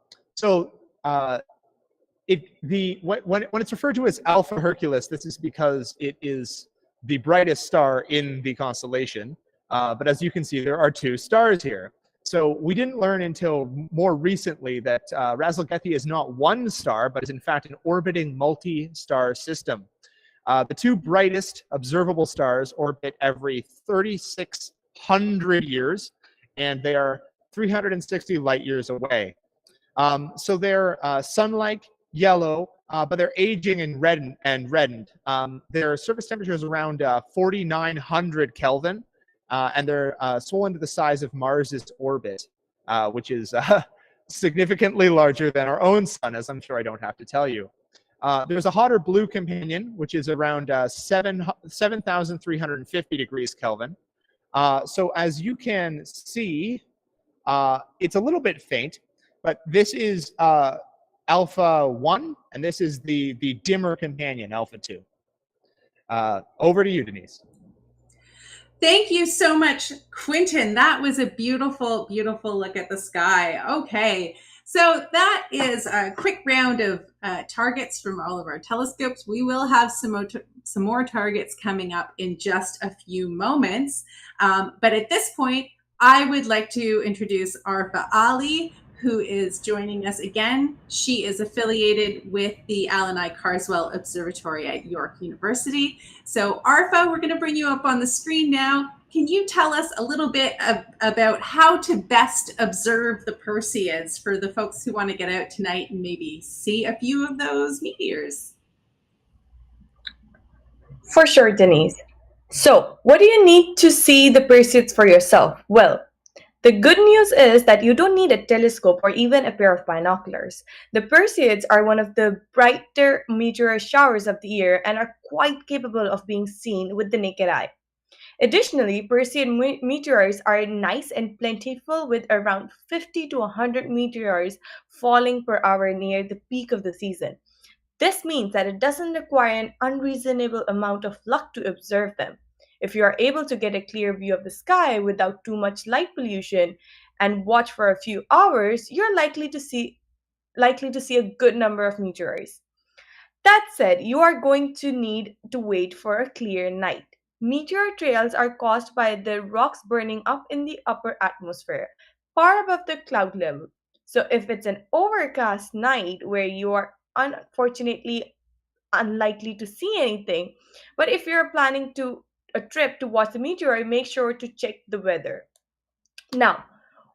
it's referred to as Alpha Hercules, this is because it is the brightest star in the constellation. But as you can see, there are 2 stars here. So we didn't learn until more recently that Razzlegethi is not one star, but is in fact an orbiting multi-star system. The two brightest observable stars orbit every 3,600 years, and they are 360 light years away. So they're sun-like, yellow, but they're aging and reddened. Their surface temperature is around 4,900 Kelvin, and they're swollen to the size of Mars's orbit, which is significantly larger than our own sun, as I'm sure I don't have to tell you. There's a hotter blue companion, which is around 7,350 degrees Kelvin. So as you can see, it's a little bit faint, but this is Alpha 1, and this is the dimmer companion, Alpha 2. Over to you, Denise. Thank you so much, Quentin. That was a beautiful, beautiful look at the sky. Okay, so that is a quick round of targets from all of our telescopes. We will have some more targets coming up in just a few moments. But at this point, I would like to introduce Arfa Ali, who is joining us again. She is affiliated with the Allan Carswell Observatory at York University. So Arfa, we're going to bring you up on the screen now. Can you tell us a little bit about how to best observe the Perseids for the folks who want to get out tonight and maybe see a few of those meteors? For sure, Denise. So, what do you need to see the Perseids for yourself? Well, the good news is that you don't need a telescope or even a pair of binoculars. The Perseids are one of the brighter meteor showers of the year and are quite capable of being seen with the naked eye. Additionally, Perseid meteors are nice and plentiful, with around 50 to 100 meteors falling per hour near the peak of the season. This means that it doesn't require an unreasonable amount of luck to observe them. If you are able to get a clear view of the sky without too much light pollution and watch for a few hours, you're likely to see a good number of meteors. That said, you are going to need to wait for a clear night. Meteor trails are caused by the rocks burning up in the upper atmosphere, far above the cloud level. So if it's an overcast night where you are unfortunately unlikely to see anything, but if you're planning a trip to watch the meteor, make sure to check the weather. Now,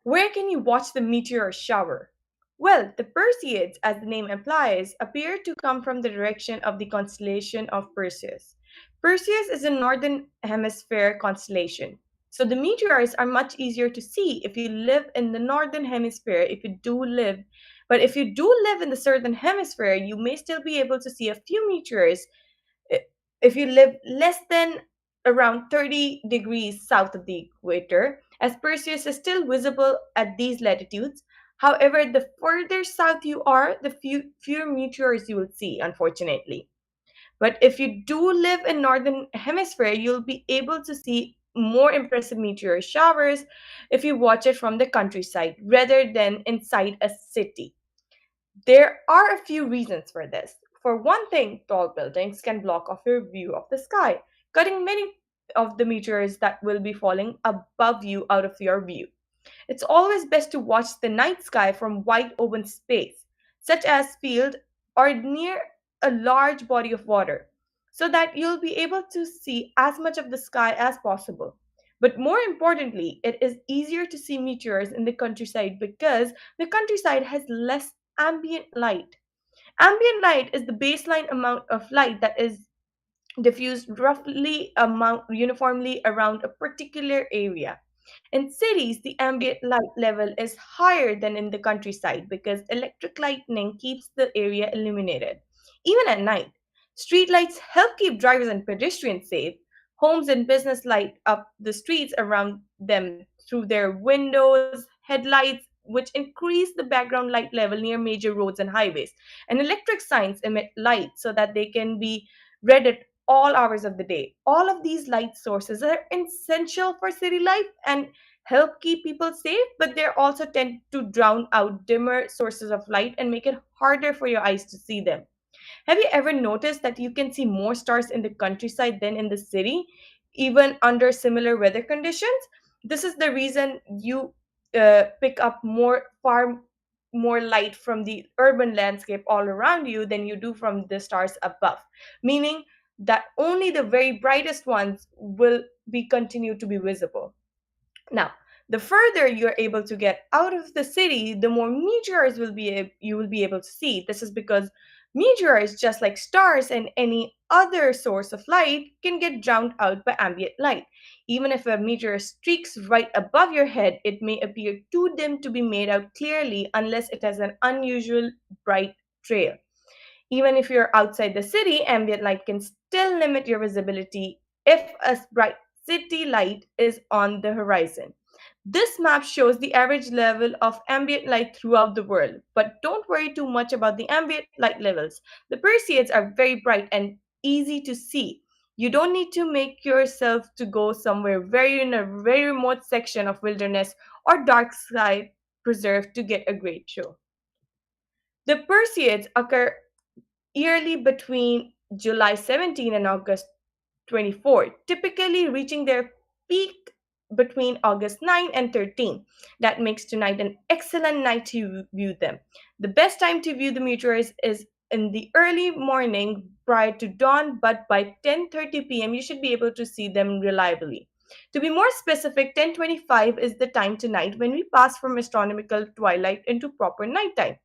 where can you watch the meteor shower? Well, the Perseids, as the name implies, appear to come from the direction of the constellation of Perseus. Perseus is a northern hemisphere constellation. So the meteors are much easier to see if you live in the northern hemisphere. If you do live in the southern hemisphere, you may still be able to see a few meteors if you live less than around 30 degrees south of the equator, as Perseus is still visible at these latitudes. However, the further south you are, the fewer meteors you will see, unfortunately. But if you do live in northern hemisphere, you'll be able to see more impressive meteor showers if you watch it from the countryside rather than inside a city. There are a few reasons for this. For one thing, tall buildings can block off your view of the sky, cutting many of the meteors that will be falling above you out of your view. It's always best to watch the night sky from wide open space, such as field or near a large body of water, so that you'll be able to see as much of the sky as possible. But more importantly, it is easier to see meteors in the countryside because the countryside has less ambient light. Ambient light is the baseline amount of light that is diffused uniformly around a particular area. In cities, the ambient light level is higher than in the countryside because electric lighting keeps the area illuminated. Even at night, street lights help keep drivers and pedestrians safe. Homes and business light up the streets around them through their windows, headlights, which increase the background light level near major roads and highways. And electric signs emit light so that they can be read at all hours of the day. All of these light sources are essential for city life and help keep people safe, but they also tend to drown out dimmer sources of light and make it harder for your eyes to see them. Have you ever noticed that you can see more stars in the countryside than in the city, even under similar weather conditions? This is the reason you pick up far more light from the urban landscape all around you than you do from the stars above, meaning that only the very brightest ones will be continue to be visible. Now, the further you're able to get out of the city, the more meteors you will be able to see. This is because meteors, just like stars and any other source of light, can get drowned out by ambient light. Even if a meteor streaks right above your head, it may appear too dim to be made out clearly unless it has an unusual bright trail. Even if you're outside the city, ambient light can still limit your visibility if a bright city light is on the horizon. This map shows the average level of ambient light throughout the world, but don't worry too much about the ambient light levels. The Perseids are very bright and easy to see. You don't need to make yourself to go somewhere very in a very remote section of wilderness or dark sky preserve to get a great show. The Perseids occur yearly between July 17 and August 24, typically reaching their peak between August 9 and 13. That makes tonight an excellent night to view them. The best time to view the meteors is in the early morning prior to dawn, but by 10:30 p.m. you should be able to see them reliably. To be more specific, 10:25 is the time tonight when we pass from astronomical twilight into proper nighttime.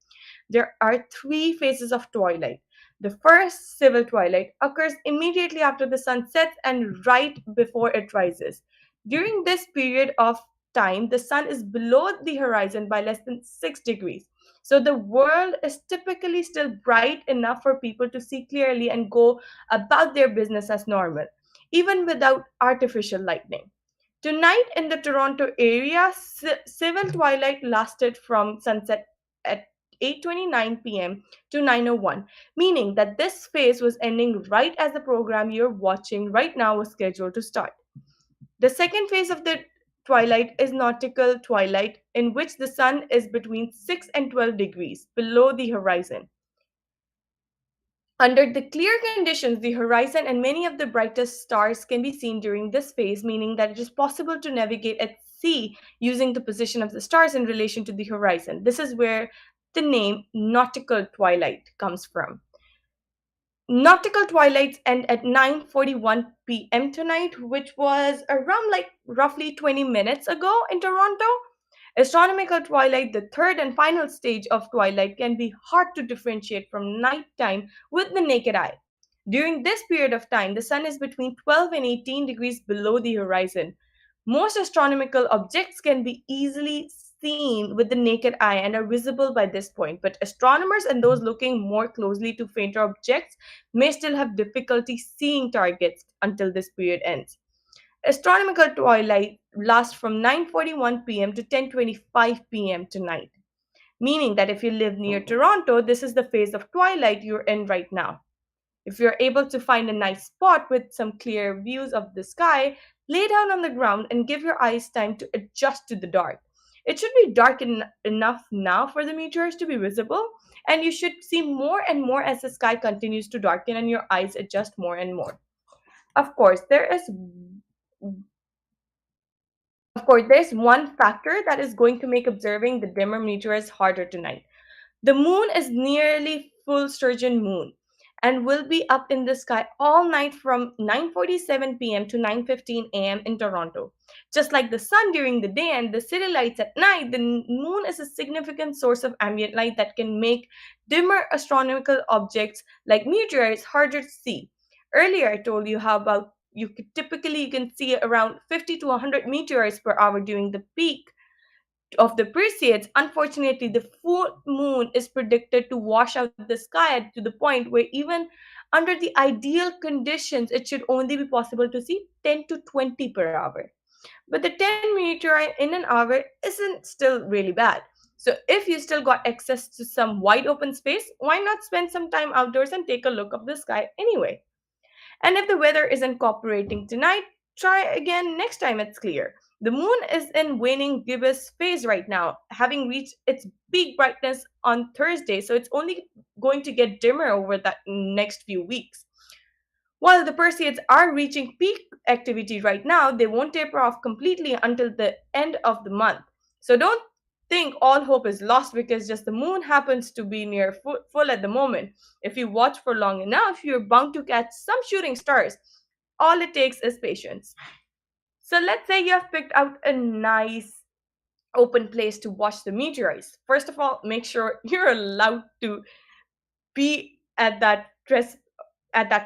There are three phases of twilight. The first, civil twilight, occurs immediately after the sun sets and right before it rises. During this period of time, the sun is below the horizon by less than 6 degrees. So the world is typically still bright enough for people to see clearly and go about their business as normal, even without artificial lightning. Tonight in the Toronto area, civil twilight lasted from sunset at 8:29 p.m. to 9:01, meaning that this phase was ending right as the program you're watching right now was scheduled to start. The second phase of the twilight is nautical twilight, in which the sun is between 6 and 12 degrees below the horizon. Under the clear conditions, the horizon and many of the brightest stars can be seen during this phase, meaning that it is possible to navigate at sea using the position of the stars in relation to the horizon. This is where the name nautical twilight comes from. Nautical twilights end at 9:41 p.m. tonight, which was around like roughly 20 minutes ago in Toronto. Astronomical twilight, the third and final stage of twilight, can be hard to differentiate from nighttime with the naked eye. During this period of time, the sun is between 12 and 18 degrees below the horizon. Most astronomical objects can be easily seen with the naked eye and are visible by this point, but astronomers and those looking more closely to fainter objects may still have difficulty seeing targets until this period ends. Astronomical twilight lasts from 9:41 p.m. to 10:25 p.m. tonight, meaning that if you live near Toronto, this is the phase of twilight you're in right now. If you're able to find a nice spot with some clear views of the sky, lay down on the ground and give your eyes time to adjust to the dark. It should be dark enough now for the meteors to be visible, and you should see more and more as the sky continues to darken and your eyes adjust more and more. Of course, there's one factor that is going to make observing the dimmer meteors harder tonight. The moon is nearly full sturgeon moon and will be up in the sky all night from 9:47 p.m. to 9:15 a.m. in Toronto. Just like the sun during the day and the city lights at night, the moon is a significant source of ambient light that can make dimmer astronomical objects like meteors harder to see. Earlier, I told you how about you can see around 50 to 100 meteors per hour during the peak of the Perseids. Unfortunately, the full moon is predicted to wash out the sky to the point where even under the ideal conditions, it should only be possible to see 10 to 20 per hour. But the 10 meteor in an hour isn't still really bad. So if you still got access to some wide open space, why not spend some time outdoors and take a look of the sky anyway? And if the weather isn't cooperating tonight, try again next time it's clear. The moon is in waning gibbous phase right now, having reached its peak brightness on Thursday, so it's only going to get dimmer over that next few weeks. While the Perseids are reaching peak activity right now, they won't taper off completely until the end of the month. So don't think all hope is lost because just the moon happens to be near full at the moment. If you watch for long enough, you're bound to catch some shooting stars. All it takes is patience. So let's say you have picked out a nice open place to watch the meteorites. First of all, make sure you're allowed to be at that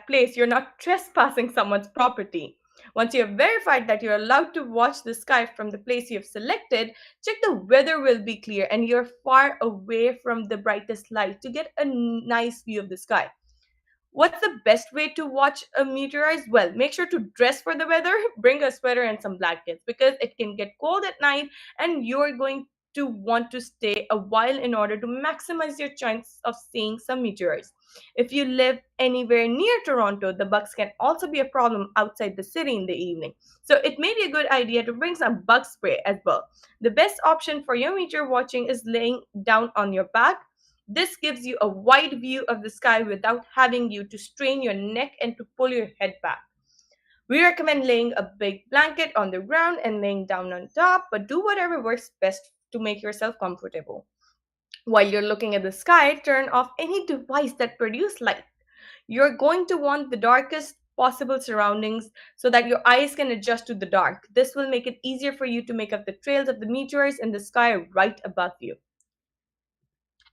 place. You're not trespassing someone's property. Once you have verified that you're allowed to watch the sky from the place you have selected, check the weather will be clear and you're far away from the brightest light to get a nice view of the sky. What's the best way to watch a meteorite? Well, make sure to dress for the weather. Bring a sweater and some blankets because it can get cold at night and you're going to want to stay a while in order to maximize your chance of seeing some meteorites. If you live anywhere near Toronto, the bugs can also be a problem outside the city in the evening. So it may be a good idea to bring some bug spray as well. The best option for your meteor watching is laying down on your back. This gives you a wide view of the sky without having you to strain your neck and to pull your head back. We recommend laying a big blanket on the ground and laying down on top, but do whatever works best to make yourself comfortable. While you're looking at the sky, turn off any device that produces light. You're going to want the darkest possible surroundings so that your eyes can adjust to the dark. This will make it easier for you to make out the trails of the meteors in the sky right above you.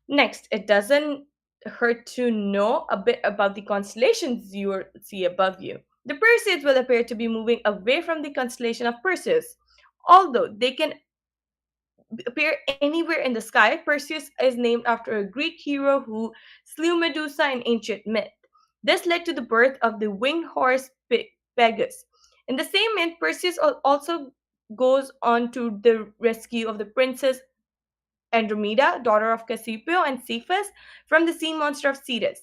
Next, it doesn't hurt to know a bit about the constellations you see above you. The Perseids will appear to be moving away from the constellation of Perseus. Although they can appear anywhere in the sky, Perseus is named after a Greek hero who slew Medusa in ancient myth. This led to the birth of the winged horse Pegasus. In the same myth, Perseus also goes on to the rescue of the princess Andromeda, daughter of Cassio and Cephas, from the sea monster of Cetus.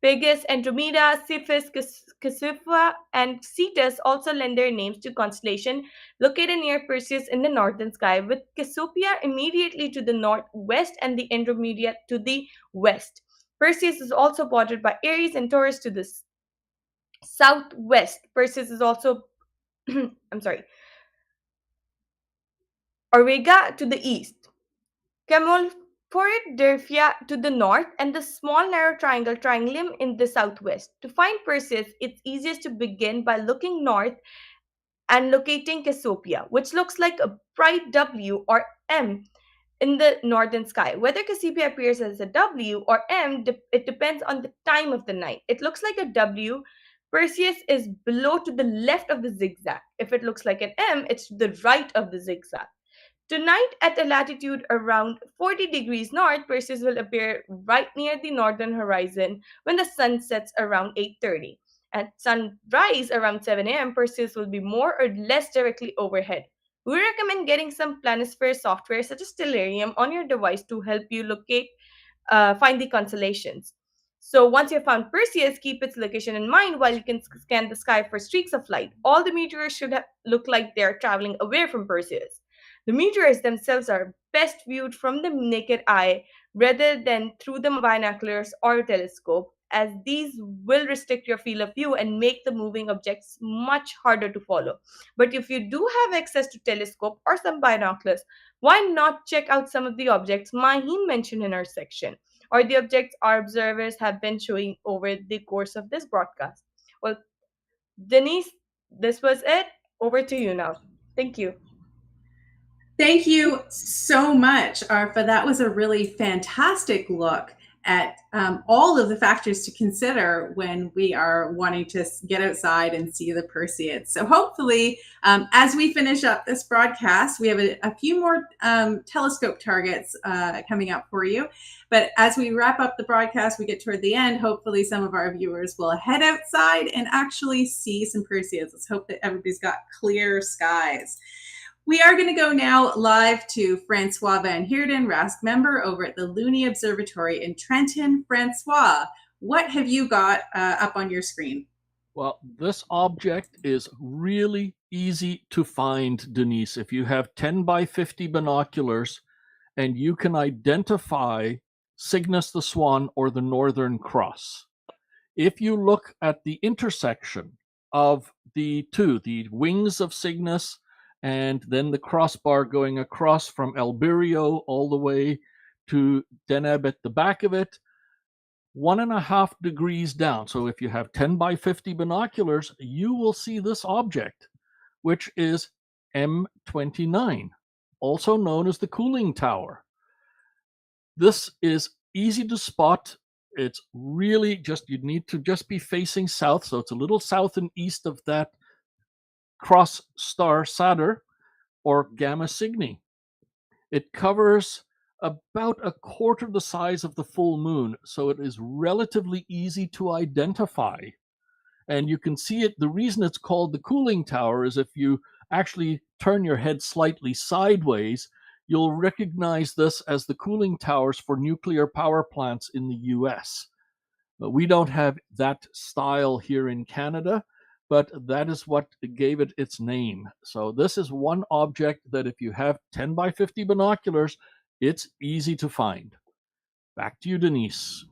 Pegasus, Andromeda, Cephas, Cassio, and Cetus also lend their names to constellation located near Perseus in the northern sky, with Cassiopeia immediately to the northwest and the Andromeda to the west. Perseus is also bordered by Aries and Taurus to the southwest. Perseus is also, Auriga to the east. Camelophorid to the north, and the small narrow triangle Triangulum in the southwest. To find Perseus, it's easiest to begin by looking north and locating Cassiopeia, which looks like a bright W or M in the northern sky. Whether Cassiopeia appears as a W or M, it depends on the time of the night. It looks like a W. Perseus is below to the left of the zigzag. If it looks like an M, it's to the right of the zigzag. Tonight, at a latitude around 40 degrees north, Perseus will appear right near the northern horizon when the sun sets around 8:30. At sunrise around 7 a.m., Perseus will be more or less directly overhead. We recommend getting some planisphere software such as Stellarium on your device to help you find the constellations. So once you've found Perseus, keep its location in mind while you can scan the sky for streaks of light. All the meteors should look like they're traveling away from Perseus. The meteors themselves are best viewed from the naked eye rather than through the binoculars or telescope, as these will restrict your field of view and make the moving objects much harder to follow. But if you do have access to telescope or some binoculars, why not check out some of the objects Maheen mentioned in our section, or the objects our observers have been showing over the course of this broadcast? Well, Denise, this was it. Over to you now. Thank you. Thank you so much, Arfa. That was a really fantastic look at all of the factors to consider when we are wanting to get outside and see the Perseids. So hopefully, as we finish up this broadcast, we have a few more telescope targets coming up for you. But as we wrap up the broadcast, we get toward the end, hopefully some of our viewers will head outside and actually see some Perseids. Let's hope that everybody's got clear skies. We are going to go now live to Francois Van Heerden, RASC member over at the Looney Observatory in Trenton. Francois, what have you got up on your screen? Well, this object is really easy to find, Denise. If you have 10 by 50 binoculars and you can identify Cygnus the Swan or the Northern Cross. If you look at the intersection of the two, the wings of Cygnus and then the crossbar going across from Albireo all the way to Deneb at the back of it, 1.5 degrees down. So if you have 10 by 50 binoculars, you will see this object, which is M29, also known as the cooling tower. This is easy to spot. It's really just, you need to just be facing south. So it's a little south and east of that cross star Satyr or Gamma Cygni. It covers about a quarter the size of the full moon, so it is relatively easy to identify. And you can see it, the reason it's called the cooling tower is if you actually turn your head slightly sideways, you'll recognize this as the cooling towers for nuclear power plants in the US. But we don't have that style here in Canada, but that is what gave it its name. So this is one object that if you have 10 by 50 binoculars, it's easy to find. Back to you, Denise.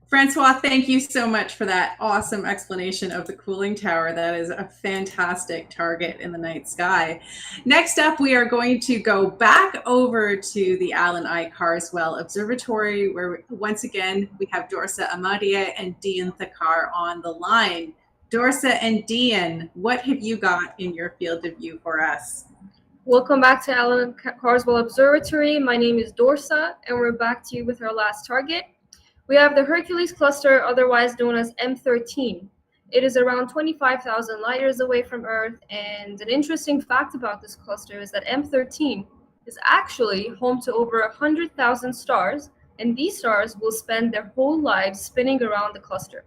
Francois, thank you so much for that awesome explanation of the cooling tower. That is a fantastic target in the night sky. Next up, we are going to go back over to the Allan I. Carswell Observatory, where once again, we have Dorsa Amadia and Dean Thakar on the line. Dorsa and Dean, what have you got in your field of view for us? Welcome back to Allan Carswell Observatory. My name is Dorsa, and we're back to you with our last target. We have the Hercules cluster, otherwise known as M13. It is around 25,000 light years away from Earth, and an interesting fact about this cluster is that M13 is actually home to over 100,000 stars, and these stars will spend their whole lives spinning around the cluster.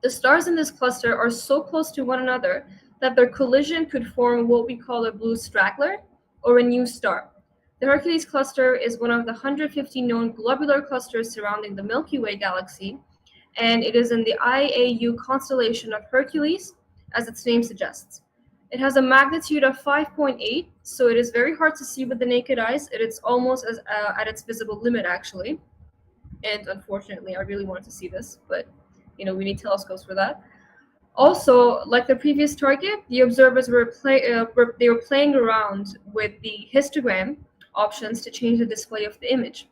The stars in this cluster are so close to one another that their collision could form what we call a blue straggler or a new star. The Hercules cluster is one of the 150 known globular clusters surrounding the Milky Way galaxy, and it is in the IAU constellation of Hercules, as its name suggests. It has a magnitude of 5.8, so it is very hard to see with the naked eyes. It is almost at its visible limit, actually. And unfortunately, I really wanted to see this, but we need telescopes for that. Also, like the previous target, the observers were playing around with the histogram options to change the display of the image.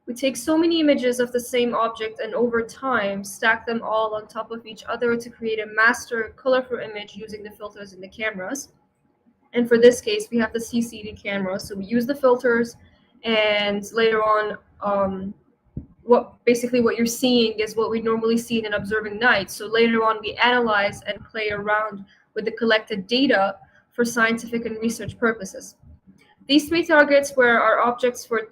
We take so many images of the same object and over time stack them all on top of each other to create a master colorful image using the filters in the cameras. And for this case, we have the CCD camera, so we use the filters, and later on, what you're seeing is what we normally see in an observing night. So later on, we analyze and play around with the collected data for scientific and research purposes. These three targets were our objects for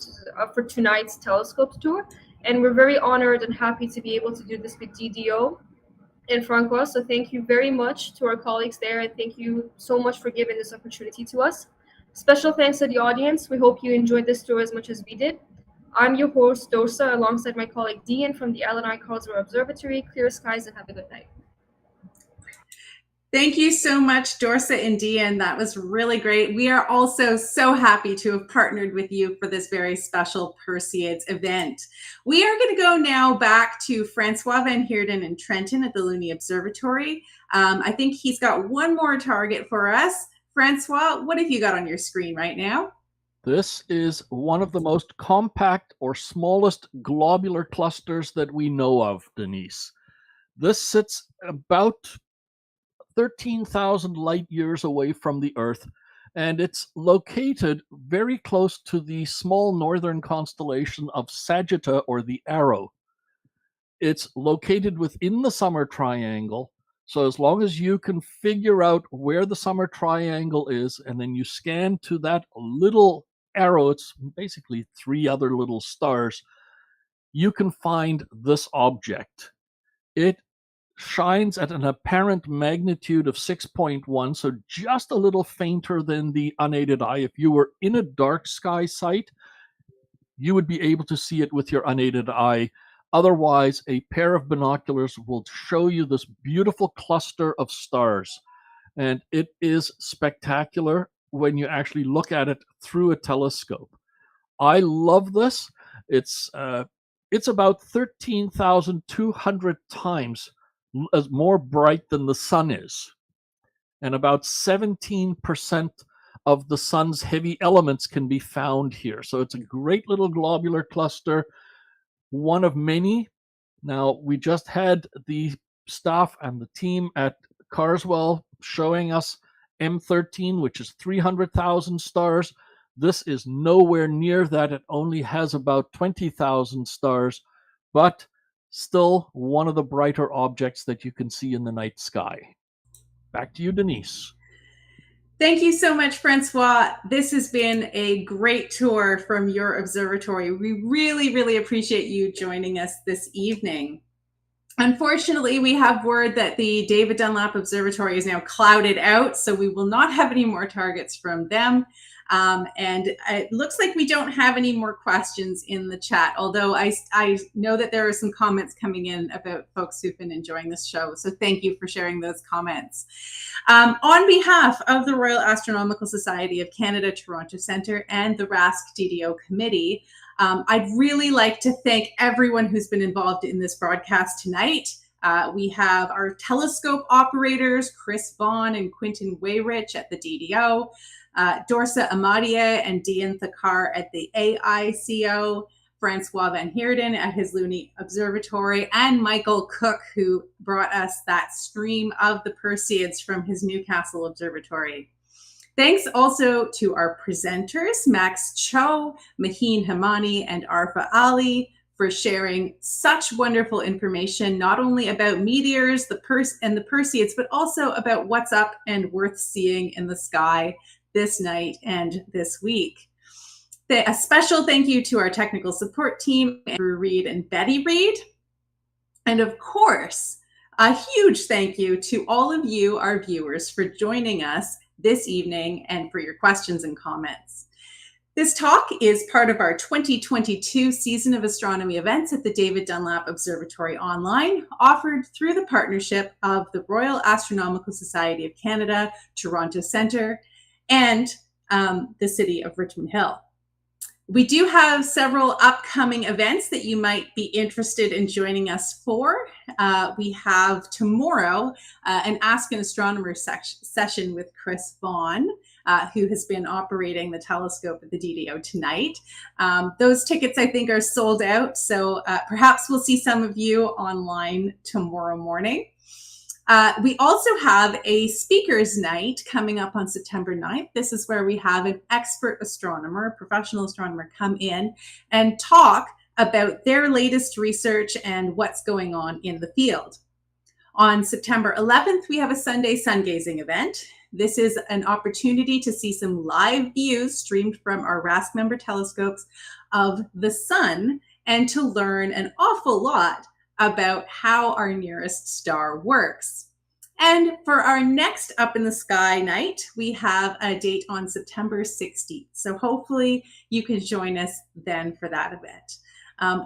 tonight's telescope tour, and we're very honored and happy to be able to do this with DDO and Francois. So thank you very much to our colleagues there, and thank you so much for giving this opportunity to us. Special thanks to the audience. We hope you enjoyed this tour as much as we did. I'm your host, Dorsa, alongside my colleague Dean from the Allan I. Carswell Observatory. Clear skies and have a good night. Thank you so much, Dorsa and Dean. That was really great. We are also so happy to have partnered with you for this very special Perseids event. We are going to go now back to Francois Van Heerden in Trenton at the Looney Observatory. I think he's got one more target for us. Francois, what have you got on your screen right now? This is one of the most compact or smallest globular clusters that we know of, Denise. This sits about 13,000 light years away from the Earth, and it's located very close to the small northern constellation of Sagitta, or the Arrow. It's located within the Summer Triangle, so as long as you can figure out where the Summer Triangle is, and then you scan to that little arrow, it's basically three other little stars, you can find this object. It shines at an apparent magnitude of 6.1, so just a little fainter than the unaided eye. If you were in a dark sky site, you would be able to see it with your unaided eye. Otherwise, a pair of binoculars will show you this beautiful cluster of stars. And it is spectacular when you actually look at it through a telescope. I love this. It's about 13,200 times as more bright than the sun is, and about 17% of the sun's heavy elements can be found here. So it's a great little globular cluster, one of many. Now, we just had the staff and the team at Carswell showing us M13, which is 300,000 stars. This is nowhere near that. It only has about 20,000 stars, but still one of the brighter objects that you can see in the night sky. Back to you, Denise. Thank you so much, Francois. This has been a great tour from your observatory. We really, really appreciate you joining us this evening. Unfortunately, we have word that the David Dunlap Observatory is now clouded out, so we will not have any more targets from them. And it looks like we don't have any more questions in the chat, although I know that there are some comments coming in about folks who've been enjoying this show. So thank you for sharing those comments. On behalf of the Royal Astronomical Society of Canada Toronto Centre and the RASC DDO Committee, I'd really like to thank everyone who's been involved in this broadcast tonight. We have our telescope operators, Chris Vaughn and Quentin Wayrich at the DDO, Dorsa Amadia and Dean Thakar at the AICO, Francois Van Heerden at his Looney Observatory, and Michael Cook, who brought us that stream of the Perseids from his Newcastle Observatory. Thanks also to our presenters, Max Cho, Maheen Hamani, and Arfa Ali, for sharing such wonderful information, not only about meteors and the Perseids, but also about what's up and worth seeing in the sky this night and this week. A special thank you to our technical support team, Andrew Reed and Betty Reed. And of course, a huge thank you to all of you, our viewers, for joining us this evening and for your questions and comments. This talk is part of our 2022 season of astronomy events at the David Dunlap Observatory Online, offered through the partnership of the Royal Astronomical Society of Canada, Toronto Centre, and the City of Richmond Hill. We do have several upcoming events that you might be interested in joining us for. We have tomorrow an Ask an Astronomer session with Chris Vaughn, who has been operating the telescope at the DDO tonight. Those tickets, I think, are sold out, so perhaps we'll see some of you online tomorrow morning. We also have a speakers night coming up on September 9th. This is where we have an expert astronomer, professional astronomer, come in and talk about their latest research and what's going on in the field. On September 11th, we have a Sunday sun gazing event. This is an opportunity to see some live views streamed from our RASC member telescopes of the sun and to learn an awful lot about how our nearest star works. And for our next Up in the Sky night, we have a date on September 16th. So hopefully you can join us then for that event.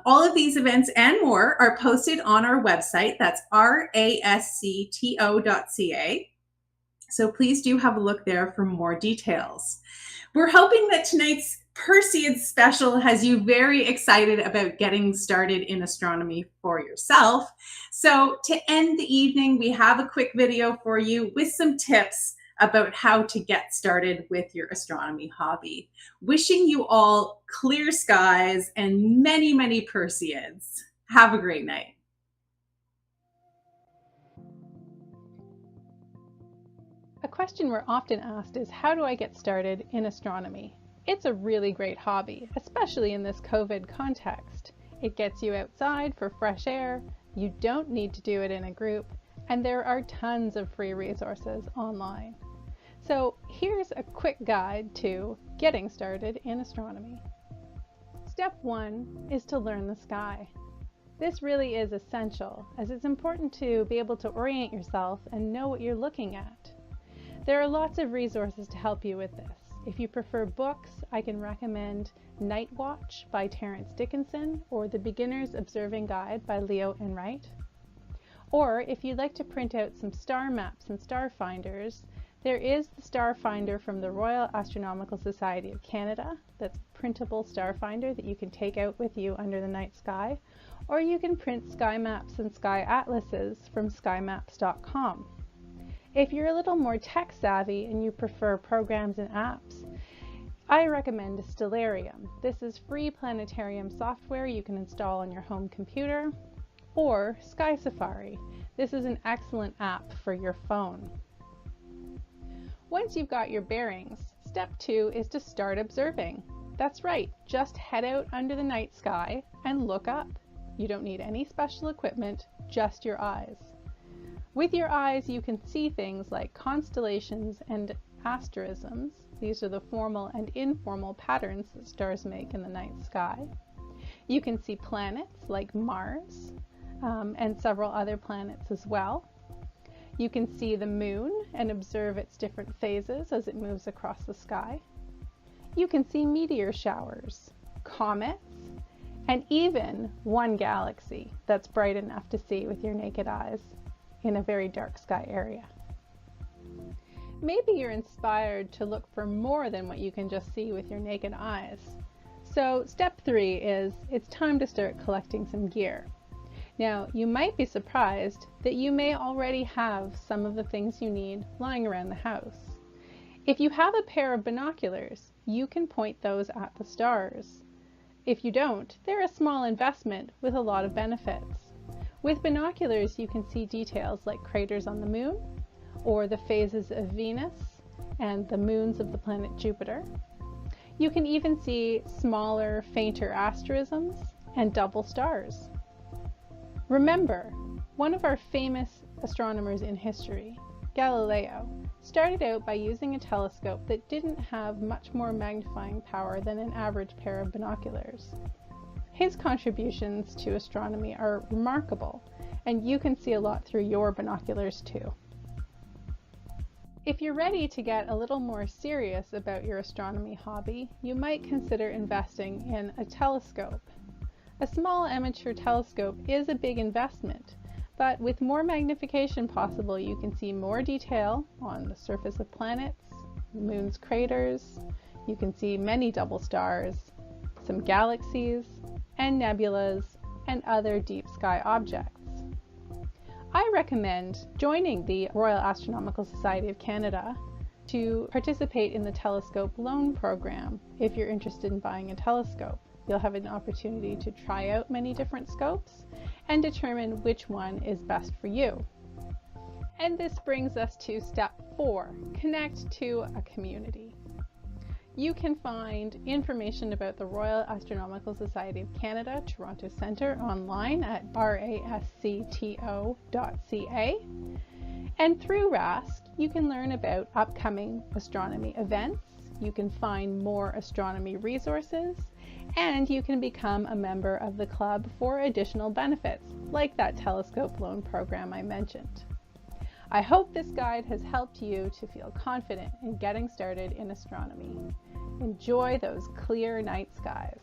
All of these events and more are posted on our website. That's rascto.ca. So please do have a look there for more details. We're hoping that tonight's Perseids special has you very excited about getting started in astronomy for yourself. So to end the evening, we have a quick video for you with some tips about how to get started with your astronomy hobby. Wishing you all clear skies and many, many Perseids. Have a great night. A question we're often asked is, how do I get started in astronomy? It's a really great hobby, especially in this COVID context. It gets you outside for fresh air, you don't need to do it in a group, and there are tons of free resources online. So here's a quick guide to getting started in astronomy. Step 1 is to learn the sky. This really is essential, as it's important to be able to orient yourself and know what you're looking at. There are lots of resources to help you with this. If you prefer books, I can recommend Night Watch by Terence Dickinson or The Beginner's Observing Guide by Leo Enright. Or if you'd like to print out some star maps and star finders, there is the Star Finder from the Royal Astronomical Society of Canada. That's a printable star finder that you can take out with you under the night sky. Or you can print sky maps and sky atlases from skymaps.com. If you're a little more tech savvy and you prefer programs and apps, I recommend Stellarium. This is free planetarium software you can install on your home computer, or Sky Safari. This is an excellent app for your phone. Once you've got your bearings, step 2 is to start observing. That's right, just head out under the night sky and look up. You don't need any special equipment, just your eyes. With your eyes, you can see things like constellations and asterisms. These are the formal and informal patterns that stars make in the night sky. You can see planets like Mars and several other planets as well. You can see the moon and observe its different phases as it moves across the sky. You can see meteor showers, comets, and even one galaxy that's bright enough to see with your naked eyes in a very dark sky area. Maybe you're inspired to look for more than what you can just see with your naked eyes. So step 3 is it's time to start collecting some gear. Now, you might be surprised that you may already have some of the things you need lying around the house. If you have a pair of binoculars, you can point those at the stars. If you don't, they're a small investment with a lot of benefits. With binoculars, you can see details like craters on the moon, or the phases of Venus and the moons of the planet Jupiter. You can even see smaller, fainter asterisms and double stars. Remember, one of our famous astronomers in history, Galileo, started out by using a telescope that didn't have much more magnifying power than an average pair of binoculars. His contributions to astronomy are remarkable, and you can see a lot through your binoculars too. If you're ready to get a little more serious about your astronomy hobby, you might consider investing in a telescope. A small amateur telescope is a big investment, but with more magnification possible, you can see more detail on the surface of planets, the moon's craters, you can see many double stars, some galaxies, and nebulas, and other deep sky objects. I recommend joining the Royal Astronomical Society of Canada to participate in the Telescope Loan Program if you're interested in buying a telescope. You'll have an opportunity to try out many different scopes and determine which one is best for you. And this brings us to step 4, connect to a community. You can find information about the Royal Astronomical Society of Canada Toronto Centre online at rascto.ca. And through RASC, you can learn about upcoming astronomy events, you can find more astronomy resources, and you can become a member of the club for additional benefits, like that telescope loan program I mentioned. I hope this guide has helped you to feel confident in getting started in astronomy. Enjoy those clear night skies.